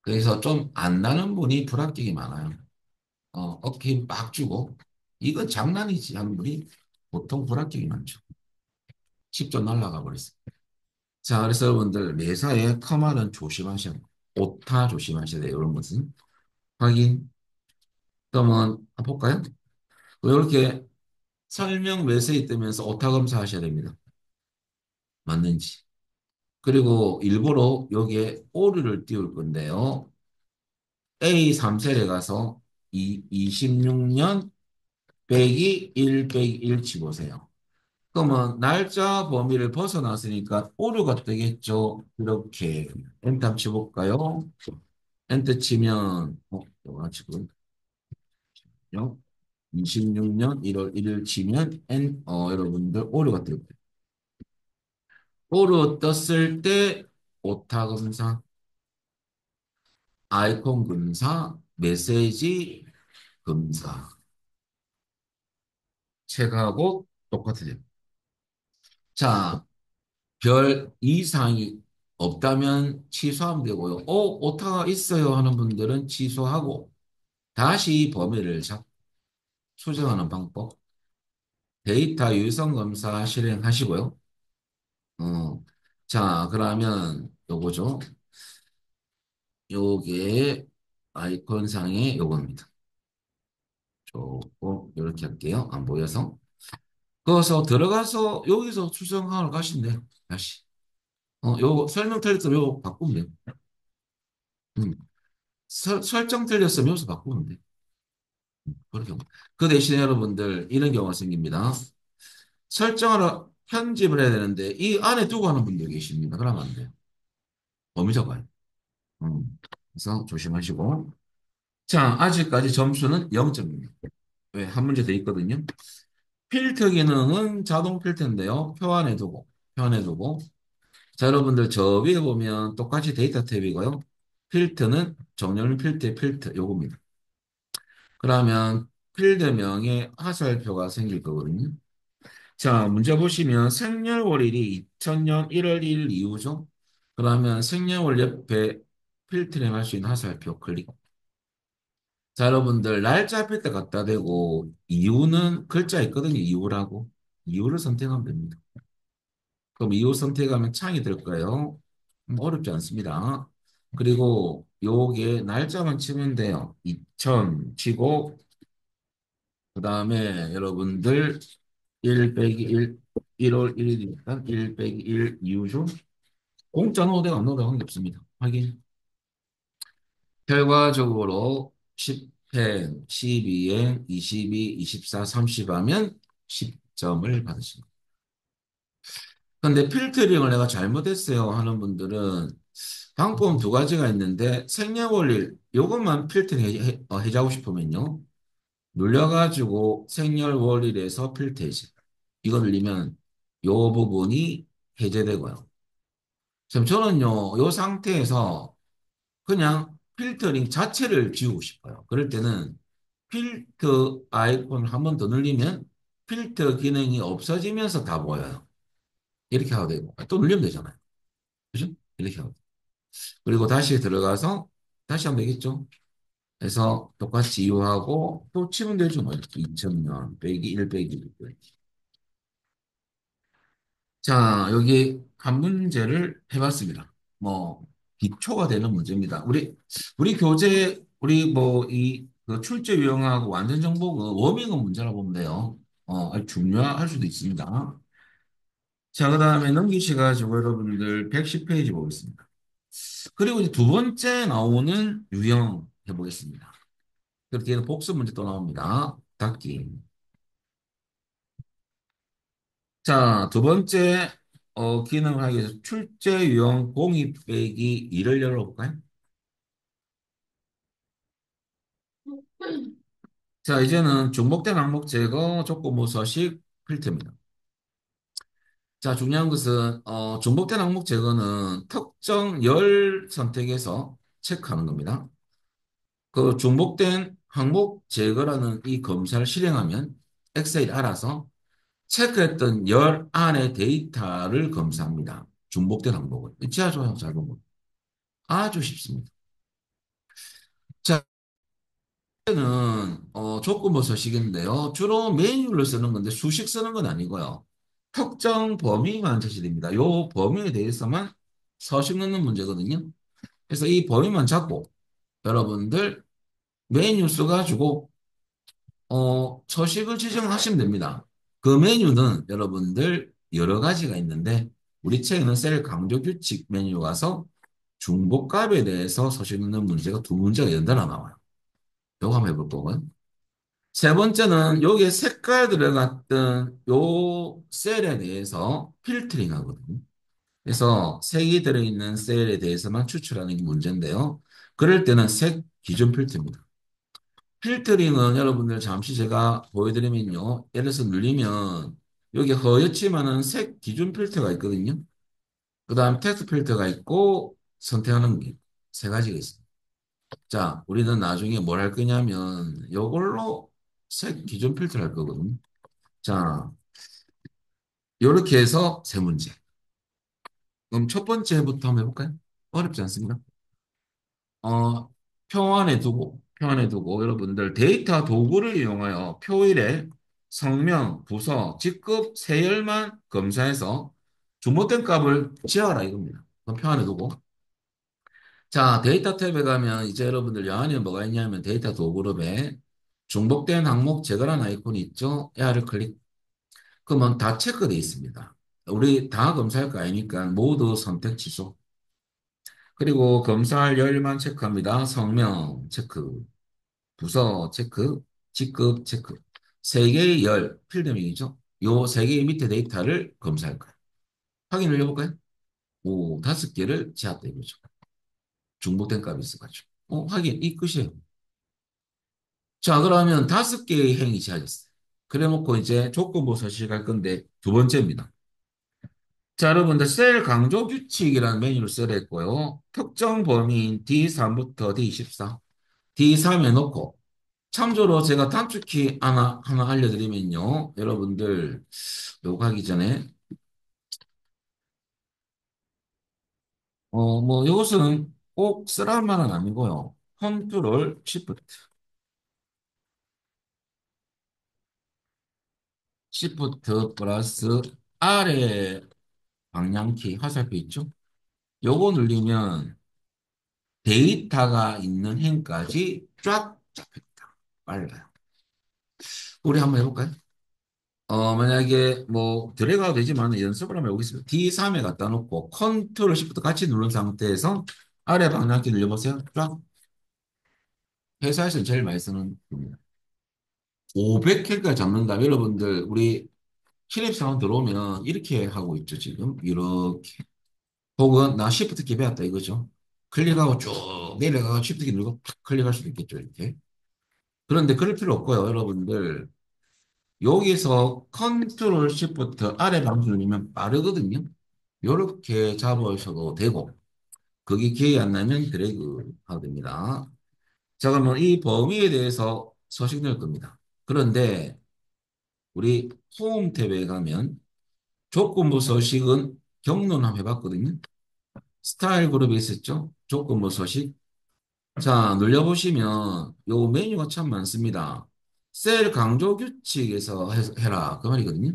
그래서 좀 안 나는 분이 불합격이 많아요. 어깨 힘 빡 주고 이건 장난이지 하는 분이 보통 불합격이 많죠. 10점 날라가 버렸어요. 자, 그래서 여러분들 매사에 커마는 조심하셔야 돼요. 오타 조심하셔야 돼요. 이런 것은. 확인. 그러면 한번 볼까요? 이렇게 설명 메시지 뜨면서 오타 검사하셔야 됩니다. 맞는지. 그리고 일부러 여기에 오류를 띄울 건데요. A3셀에 가서 26년 빼기 1 빼기 1 치보세요. 그러면 날짜 범위를 벗어났으니까 오류가 뜨겠죠. 이렇게 엔터 치볼까요? 엔터 치면 이거 지금 26년 1월 1일 치면 여러분들 오류가 뜰 거예요. 오류 떴을 때 오타 검사, 아이콘 검사, 메시지 검사 책하고 똑같아요. 자, 별 이상이 없다면 취소하면 되고요. 오타가 있어요 하는 분들은 취소하고 다시 범위를 수정하는 방법. 데이터 유선 검사 실행하시고요. 어, 자, 그러면 요거죠. 요게 아이콘상의 요겁니다. 조금 이렇게 할게요. 안 보여서. 그래서 들어가서 여기서 수정하러 가시면 돼요. 다시. 요거 설명 틀렸으면 요거 바꾸면 돼요. 음. 설정 틀렸으면 여기서 바꾸면 돼요. 그렇게. 그 대신에 여러분들 이런 경우가 생깁니다. 설정하러 편집을 해야 되는데 이 안에 두고 하는 분들 계십니다. 그러면 안 돼요. 범위 적어요. 그래서 조심하시고. 자, 아직까지 점수는 0점입니다. 왜? 한 문제 더 있거든요. 필터 기능은 자동 필터인데요. 표 안에 두고. 자, 여러분들 저 위에 보면 똑같이 데이터 탭이고요. 필터는 정렬 필터의 필터 요겁니다. 그러면 필드명에 화살표가 생길 거거든요. 자, 문제 보시면 생년월일이 2000년 1월 1일 이후죠. 그러면 생년월 옆에 필터링 할 수 있는 화살표 클릭. 자, 여러분들 날짜 필터 갖다 대고 이유는 글자 있거든요. 이유라고. 이유를 선택하면 됩니다. 그럼 이유 선택하면 창이 될 거예요. 어렵지 않습니다. 그리고 요게 날짜만 치면 돼요. 2000 치고 그다음에 여러분들 1 빼기 1 1월 1일이니까 1 빼기 1 이유죠. 공짜 넣어도 안 넣어도 관계없습니다. 확인. 결과적으로 10행, 12행, 22, 24, 30 하면 10점을 받으십니다. 근데 필터링을 내가 잘못했어요 하는 분들은 방법 두 가지가 있는데 생년월일 요것만 필터링 해자고 싶으면요. 눌려가지고 생년월일에서 필터 해제. 이거 눌리면 요 부분이 해제되고요. 지금 저는요, 요 상태에서 그냥 필터링 자체를 지우고 싶어요. 그럴 때는 필터 아이콘을 한 번 더 눌리면 필터 기능이 없어지면서 다 보여요. 이렇게 하도 되고 또 눌리면 되잖아요. 그죠? 이렇게 하고. 그리고 다시 들어가서 다시 하면 되겠죠? 그래서 똑같이 이용하고 또 치면 되죠. 뭐 이렇게 2000년 빼기 1 빼기 1. 자, 여기 한 문제를 해봤습니다. 뭐 기초가 되는 문제입니다. 우리 교재 우리 뭐 이 그 출제 유형하고 완전 정복은 워밍업 문제라고 보면 돼요. 아주 중요할 수도 있습니다. 자, 그다음에 넘기셔가지고 여러분들 110페이지 보겠습니다. 그리고 이제 두 번째 나오는 유형 해보겠습니다. 그리고 뒤에는 복습 문제 또 나옵니다. 닫기. 자, 두 번째 기능을 하기 위해서 출제 유형 공입 빼기 2를 열어볼까요? 자, 이제는 중복된 항목 제거 조건부 서식 필터입니다. 자, 중요한 것은 중복된 항목 제거는 특정 열 선택해서 체크하는 겁니다. 그 중복된 항목 제거라는 이 검사를 실행하면 엑셀이 알아서 체크했던 열 안의 데이터를 검사합니다. 중복된 항목을. 지하 조항 잘 보면 아주 쉽습니다. 자, 는 조건부 서식인데요. 주로 메뉴를 쓰는 건데 수식 쓰는 건 아니고요. 특정 범위만 제시됩니다. 요 범위에 대해서만 서식 넣는 문제거든요. 그래서 이 범위만 잡고 여러분들 메뉴 써가지고 서식을 지정하시면 됩니다. 그 메뉴는 여러분들 여러 가지가 있는데 우리 책에는 셀 강조 규칙 메뉴 가서 중복값에 대해서 서식 넣는 문제가 두 문제가 연달아 나와요. 요거 한번 해볼 거고요. 세 번째는 여기에 색깔 들어갔던 요 셀에 대해서 필터링 하거든요. 그래서 색이 들어있는 셀에 대해서만 추출하는 게 문제인데요. 그럴 때는 색 기준 필터입니다. 필터링은 여러분들 잠시 제가 보여드리면요. 예를 들어서 눌리면 여기 허옇지만은 색 기준 필터가 있거든요. 그 다음 텍스트 필터가 있고 선택하는 게 세 가지가 있습니다. 자, 우리는 나중에 뭘 할 거냐면 이걸로 색 기준 필터를 할 거거든요. 자, 이렇게 해서 세 문제. 그럼 첫 번째부터 한번 해볼까요? 어렵지 않습니다. 어, 평안에 두고 여러분들 데이터 도구를 이용하여 표일에 성명, 부서, 직급, 세열만 검사해서 주목된 값을 지어라 이겁니다. 그럼 평안에 두고. 자, 데이터 탭에 가면 이제 여러분들 여 안에 뭐가 있냐면 데이터 도구룹에 중복된 항목 제거란 아이콘이 있죠? 얘를 클릭. 그러면 다 체크되어 있습니다. 우리 다 검사할 거 아니니까 모두 선택 취소. 그리고 검사할 열만 체크합니다. 성명 체크, 부서 체크, 직급 체크. 세 개의 열, 필드명이죠. 요 세 개의 밑에 데이터를 검사할 거예요. 확인을 해볼까요? 오, 다섯 개를 제압돼 이거죠. 중복된 값이 있어가지고. 확인, 이 끝이에요. 자, 그러면 다섯 개의 행이 제하졌어요. 그래 놓고 이제 조건부 서식할 건데 두 번째입니다. 자, 여러분들 셀 강조 규칙이라는 메뉴를 셀했고요. 특정 범위인 D3부터 D14, D3에 놓고 참조로 제가 단축키 하나 알려드리면요. 여러분들 요거 하기 전에 뭐 이것은 꼭 쓰란 말은 아니고요. 컨트롤 시프트 플러스 아래 방향키 화살표 있죠? 요거 누르면 데이터가 있는 행까지 쫙 잡힙니다. 빨라요. 우리 한번 해볼까요? 만약에 뭐 드래그가 되지만 연습을 한번 해보겠습니다. D3에 갖다 놓고 컨트롤 시프트 같이 누른 상태에서 아래 방향키 눌러보세요. 쫙. 회사에서 제일 많이 쓰는 겁니다. 500회까지 잡는다. 여러분들 우리 신입사원 들어오면 이렇게 하고 있죠. 지금 이렇게. 혹은 나 시프트 키 배웠다 이거죠. 클릭하고 쭉 내려가고 시프트 키 누르고 탁 클릭할 수도 있겠죠. 이렇게. 그런데 그럴 필요 없고요. 여러분들 여기서 컨트롤 시프트 아래 방향 누르면 빠르거든요. 이렇게 잡으셔도 되고 그게 기억이 안 나면 드래그 하면 됩니다. 자, 그러면 이 범위에 대해서 서식 넣을 겁니다. 그런데 우리 홈 탭에 가면 조건부 서식은 경로는 한번 해봤거든요. 스타일 그룹이 있었죠? 조건부 서식. 자, 눌려보시면 요 메뉴가 참 많습니다. 셀 강조 규칙에서 해라. 그 말이거든요.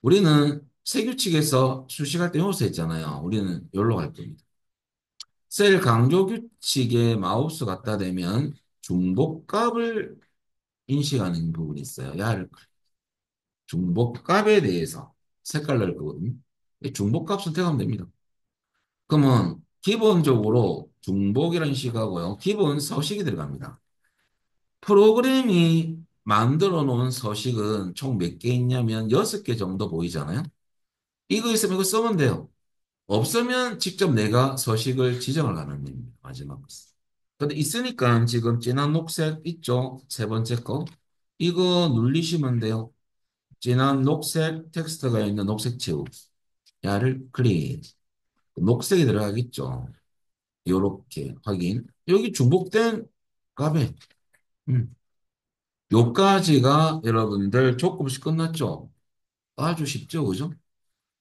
우리는 세 규칙에서 수식할 때 요소 했잖아요. 우리는 여기로 갈 겁니다. 셀 강조 규칙에 마우스 갖다 대면 중복값을 인식하는 부분이 있어요. 야를 중복값에 대해서 색깔 낼 거거든요. 이 중복값 선택하면 됩니다. 그러면 기본적으로 중복이라는 식하고요. 기본 서식이 들어갑니다. 프로그램이 만들어 놓은 서식은 총 몇 개 있냐면 6개 정도 보이잖아요. 이거 있으면 이거 쓰면 돼요. 없으면 직접 내가 서식을 지정을 하는 겁니다. 마지막 거. 근데 있으니까 지금 진한 녹색 있죠? 세 번째 거. 이거 눌리시면 돼요. 진한 녹색 텍스트가 있는 녹색 채우. 야를 클릭. 녹색이 들어가겠죠. 요렇게 확인. 여기 중복된 값에 음. 요까지가 여러분들 조금씩 끝났죠. 아주 쉽죠, 그죠?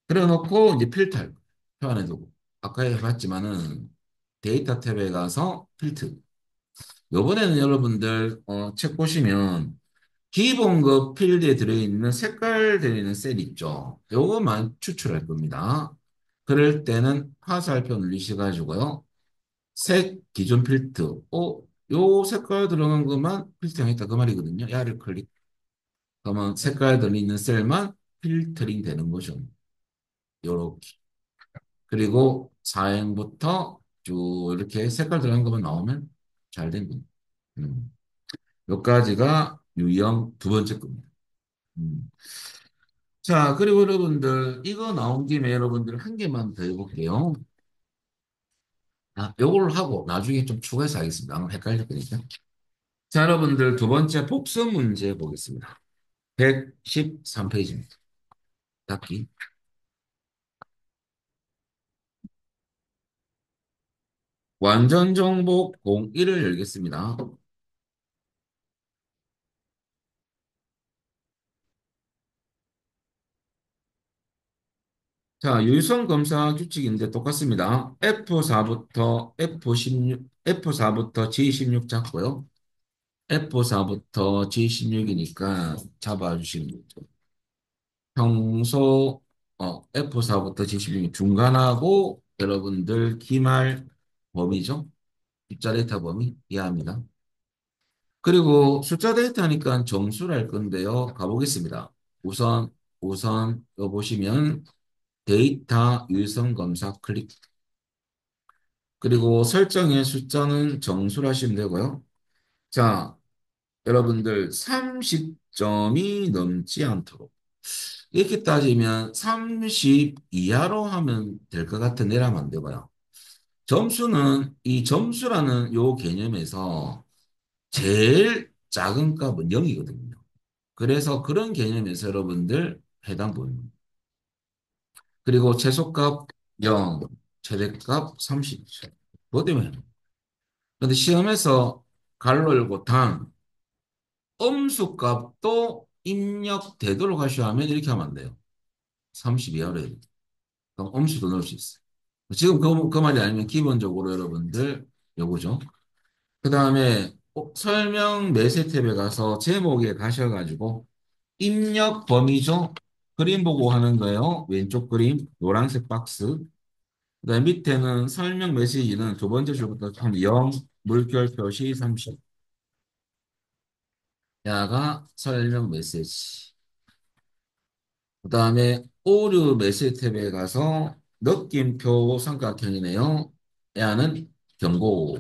그래 놓고 이제 필터 표안에 두고 아까 해봤지만은 데이터 탭에 가서 필터. 요번에는 여러분들 책 보시면 기본급 필드에 들어있는 색깔 들어있는 셀 있죠. 요것만 추출할 겁니다. 그럴 때는 화살표 누르셔가지고요. 색 기존 필터. 요 색깔 들어간 것만 필터링했다 그 말이거든요. 야를 클릭. 그러면 색깔 들어있는 셀만 필터링 되는 거죠. 요렇게. 그리고 사행부터 쭉 이렇게 색깔 들어간 것만 나오면 잘 된 겁니다. 음. 여기까지가 유형 두 번째 겁니다. 음. 자, 그리고 여러분들, 이거 나온 김에 여러분들 한 개만 더 해볼게요. 요걸 하고 나중에 좀 추가해서 하겠습니다. 아마 헷갈릴 거니까. 자, 여러분들 두 번째 복습 문제 보겠습니다. 113페이지입니다. 닫기. 완전 정복 01을 열겠습니다. 자, 유선 검사 규칙인데 똑같습니다. F4부터 F16, F4부터 G16 잡고요. F4부터 G16이니까 잡아주시면 되죠. 평소 F4부터 G16이 중간하고 여러분들 기말 범위죠. 입자 데이터 범위 이해합니다. 그리고 숫자 데이터 하니까 정수를 할 건데요. 가보겠습니다. 우선, 여기 보시면 데이터 유선 검사 클릭. 그리고 설정의 숫자는 정수로 하시면 되고요. 자, 여러분들 30점이 넘지 않도록. 이렇게 따지면 30 이하로 하면 될 것 같은데 라면 안 되고요. 점수는 이 점수라는 요 개념에서 제일 작은 값은 0이거든요. 그래서 그런 개념에서 여러분들 해당 부분. 그리고 최소값 0, 최대값 30. 뭐 때문에? 근데 시험에서 가로 열고 단, 음수값도 입력되도록 하셔야 하면 이렇게 하면 안 돼요. 30 이하로 해야 돼요. 그럼 음수도 넣을 수 있어요. 지금 그 말이 아니면 기본적으로 여러분들 요거죠. 그 다음에 설명 매세 탭에 가서 제목에 가셔가지고 입력 범위죠. 그림 보고 하는 거예요. 왼쪽 그림 노란색 박스. 그다음 밑에는 설명 메시지는 두 번째 줄부터 한 0, 물결 표시 30. 야가 설명 메시지. 그다음에 오류 메시지 탭에 가서 느낌표 삼각형이네요. 야는 경고,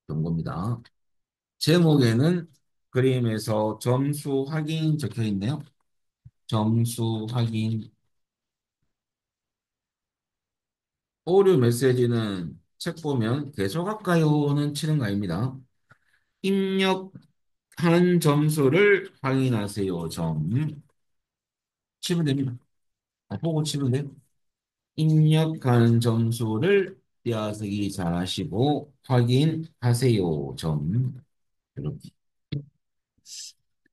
경고입니다. 제목에는 그림에서 점수 확인 적혀 있네요. 점수 확인. 오류 메시지는 책 보면 계속할까요는 치는 거 아닙니다. 입력한 점수를 확인하세요. 점 치면 됩니다. 보고 치면 돼요. 입력한 점수를 띄어쓰기 잘하시고 확인하세요. 점 이렇게.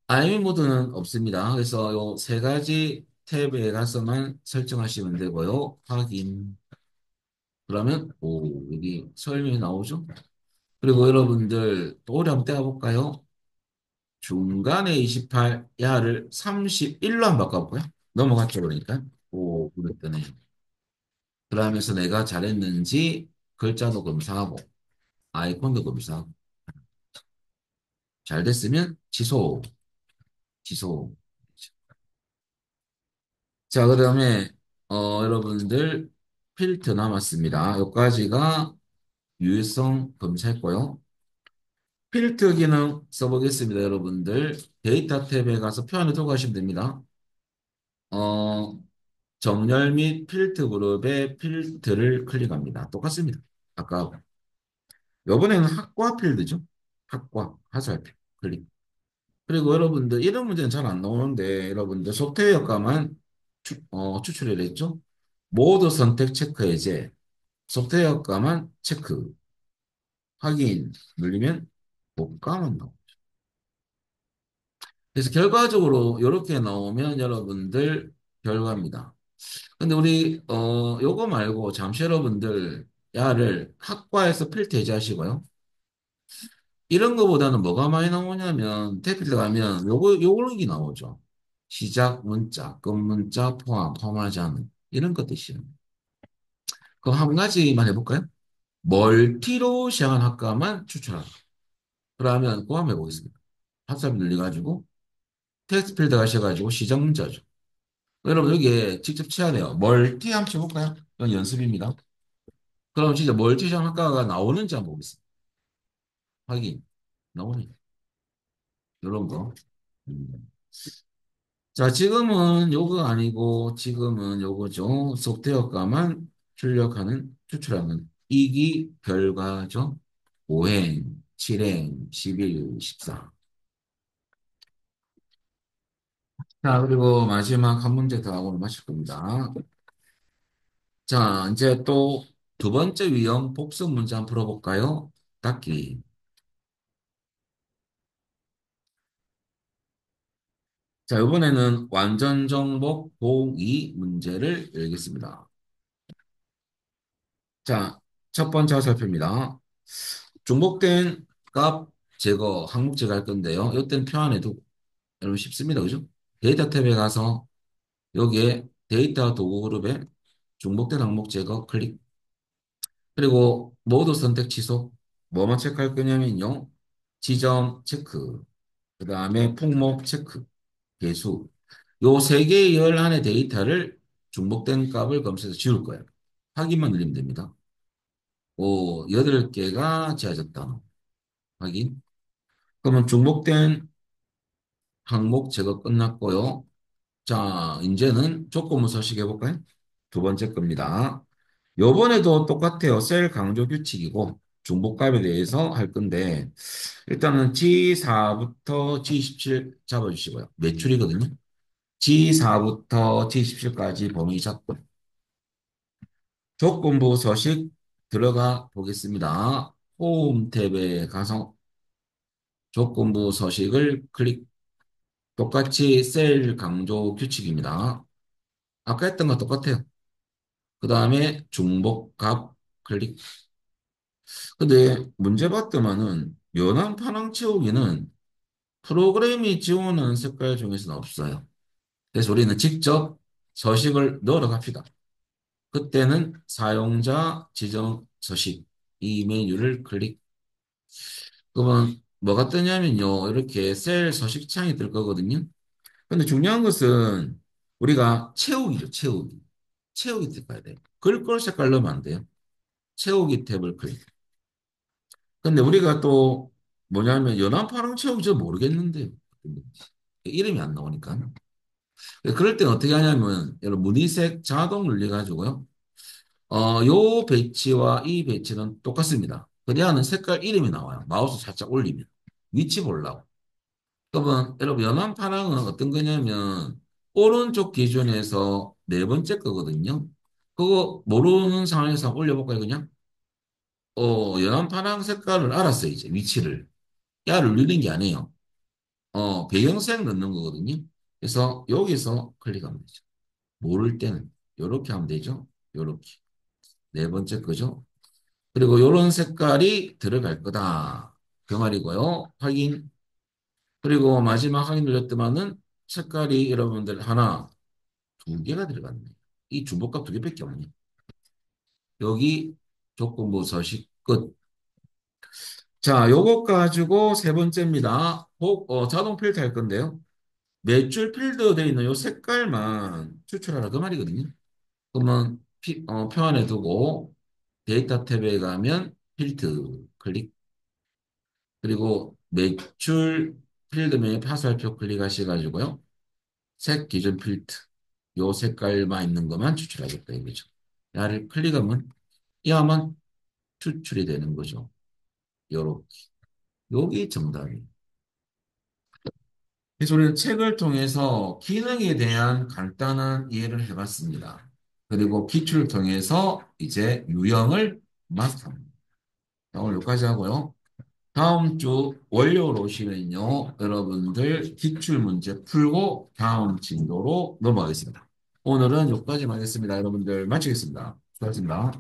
알림 모드는 없습니다. 그래서 요 세 가지 탭에 가서만 설정하시면 되고요. 확인. 그러면 여기 설명이 나오죠? 그리고 여러분들 또 오래 한번 떼어볼까요? 중간에 28, 야를 31로 한번 바꿔볼까요? 넘어갔죠, 그러니까. 그랬더니. 그러면서 내가 잘했는지 글자도 검사하고, 아이콘도 검사하고. 잘 됐으면 취소, 취소. 자, 그 다음에, 여러분들 필터 남았습니다. 여기까지가 유효성 검사했고요. 필터 기능 써보겠습니다, 여러분들. 데이터 탭에 가서 표현을 들어가시면 됩니다. 어, 정렬 및 필터 그룹의 필터를 클릭합니다. 똑같습니다. 아까 요번에는 학과 필드죠. 학과 화살표 클릭. 그리고 여러분들 이런 문제는 잘 안 나오는데 여러분들 소프트웨어가만 추출을 했죠. 모두 선택 체크 해제. 소프트웨어가만 체크. 확인 누르면 복가만 나옵니다. 그래서 결과적으로 이렇게 나오면 여러분들 결과입니다. 근데 우리 요거 말고 잠시 여러분들 야를 학과에서 필터 해제하시고요. 이런 거보다는 뭐가 많이 나오냐면 테크트 가면 요런 게 나오죠. 시작 문자, 끝 문자, 포함하지 않은 이런 것들이요. 그럼 한 가지만 해볼까요? 멀티로 시작한 학과만 추천하라. 그러면 그거 한번 해보겠습니다. 학습 늘려가지고 텍스트 필드 가셔가지고 시작 문자죠. 여러분 여기에 직접 쳐야돼요. 멀티 한번 쳐볼까요? 이건 연습입니다. 그럼 진짜 멀티 시작 학과가 나오는지 한번 보겠습니다. 확인. 나오네. 이런 거. 음. 자, 지금은 요거 아니고 지금은 요거죠. 속대효과만 출력하는, 추출하는 이기 결과죠. 5행, 7행, 11, 14. 자, 그리고 마지막 한 문제 더 하고 마칠 겁니다. 자, 이제 또 두 번째 유형 복습 문제 한번 풀어볼까요? 닫기. 자, 이번에는 완전 정복 보기 문제를 열겠습니다. 자, 첫 번째 화살표입니다. 중복된 값 제거, 항목 제거할 건데요. 이때는 표 안에 두고, 여러분 쉽습니다. 그죠? 데이터 탭에 가서 여기에 데이터 도구 그룹에 중복된 항목 제거 클릭. 그리고 모두 선택 취소. 뭐만 체크할 거냐면요. 지점 체크, 그 다음에 품목 체크, 개수. 요 세 개의 열 안의 데이터를 중복된 값을 검색해서 지울 거예요. 확인만 누르면 됩니다. 오, 8개가 지워졌다. 확인. 그러면 중복된 항목 제거 끝났고요. 자, 이제는 조건부 서식 해볼까요? 두 번째 겁니다. 요번에도 똑같아요. 셀 강조 규칙이고 중복값에 대해서 할 건데 일단은 G4부터 G17 잡아주시고요. 매출이거든요. G4부터 G17까지 범위 잡고 조건부 서식 들어가 보겠습니다. 홈 탭에 가서 조건부 서식을 클릭. 똑같이 셀 강조 규칙입니다. 아까 했던 거 똑같아요. 그 다음에 중복값 클릭. 근데 문제 봤더만은 연한 파랑 채우기는 프로그램이 지원하는 색깔 중에서는 없어요. 그래서 우리는 직접 서식을 넣으러 갑시다. 그때는 사용자 지정 서식 이 메뉴를 클릭. 그러면 뭐가 뜨냐면요. 이렇게 셀 서식 창이 뜰 거거든요. 근데 중요한 것은 우리가 채우기죠. 채우기. 채우기 탭 가야 돼요. 글꼴 색깔 넣으면 안 돼요. 채우기 탭을 클릭. 근데 우리가 또 뭐냐면 연한 파랑 채우기 저 모르겠는데 이름이 안 나오니까. 그럴 땐 어떻게 하냐면 여러분 무늬색 자동 눌려가지고요. 요 배치와 이 배치는 똑같습니다. 그래야는 색깔 이름이 나와요. 마우스 살짝 올리면. 위치 보려고. 그러면 여러분 연한 파랑은 어떤 거냐면 오른쪽 기준에서 네 번째 거거든요. 그거 모르는 상황에서 올려볼까요, 그냥? 연한 파랑 색깔을 알았어요, 이제 위치를. 야를 누르는 게 아니에요. 배경색 넣는 거거든요. 그래서 여기서 클릭하면 되죠. 모를 때는 이렇게 하면 되죠. 이렇게. 네 번째 거죠. 그리고 이런 색깔이 들어갈 거다. 그 말이고요. 확인. 그리고 마지막 확인 눌렀더만은 색깔이 여러분들 하나, 두 개가 들어갔네. 이 중복값 두 개밖에 없네. 여기 조건부 서식 끝. 자, 요것 가지고 세 번째입니다. 자동 필터 할 건데요. 매출 필드 되어 있는 요 색깔만 추출하라 그 말이거든요. 그러면 표안에 두고 데이터 탭에 가면 필드 클릭. 그리고 매출 필드 메뉴 화살표 클릭하셔가지고요. 색 기준 필드 요 색깔만 있는 것만 추출하겠다 이거죠. 야를 클릭하면 야만 추출이 되는 거죠. 요렇게. 요게 정답이에요. 그래서 우리는 책을 통해서 기능에 대한 간단한 이해를 해봤습니다. 그리고 기출을 통해서 이제 유형을 마스터합니다. 자, 오늘 여기까지 하고요. 다음 주 월요일 오시면요. 여러분들 기출 문제 풀고 다음 진도로 넘어가겠습니다. 오늘은 여기까지 하겠습니다. 여러분들 마치겠습니다. 수고하셨습니다.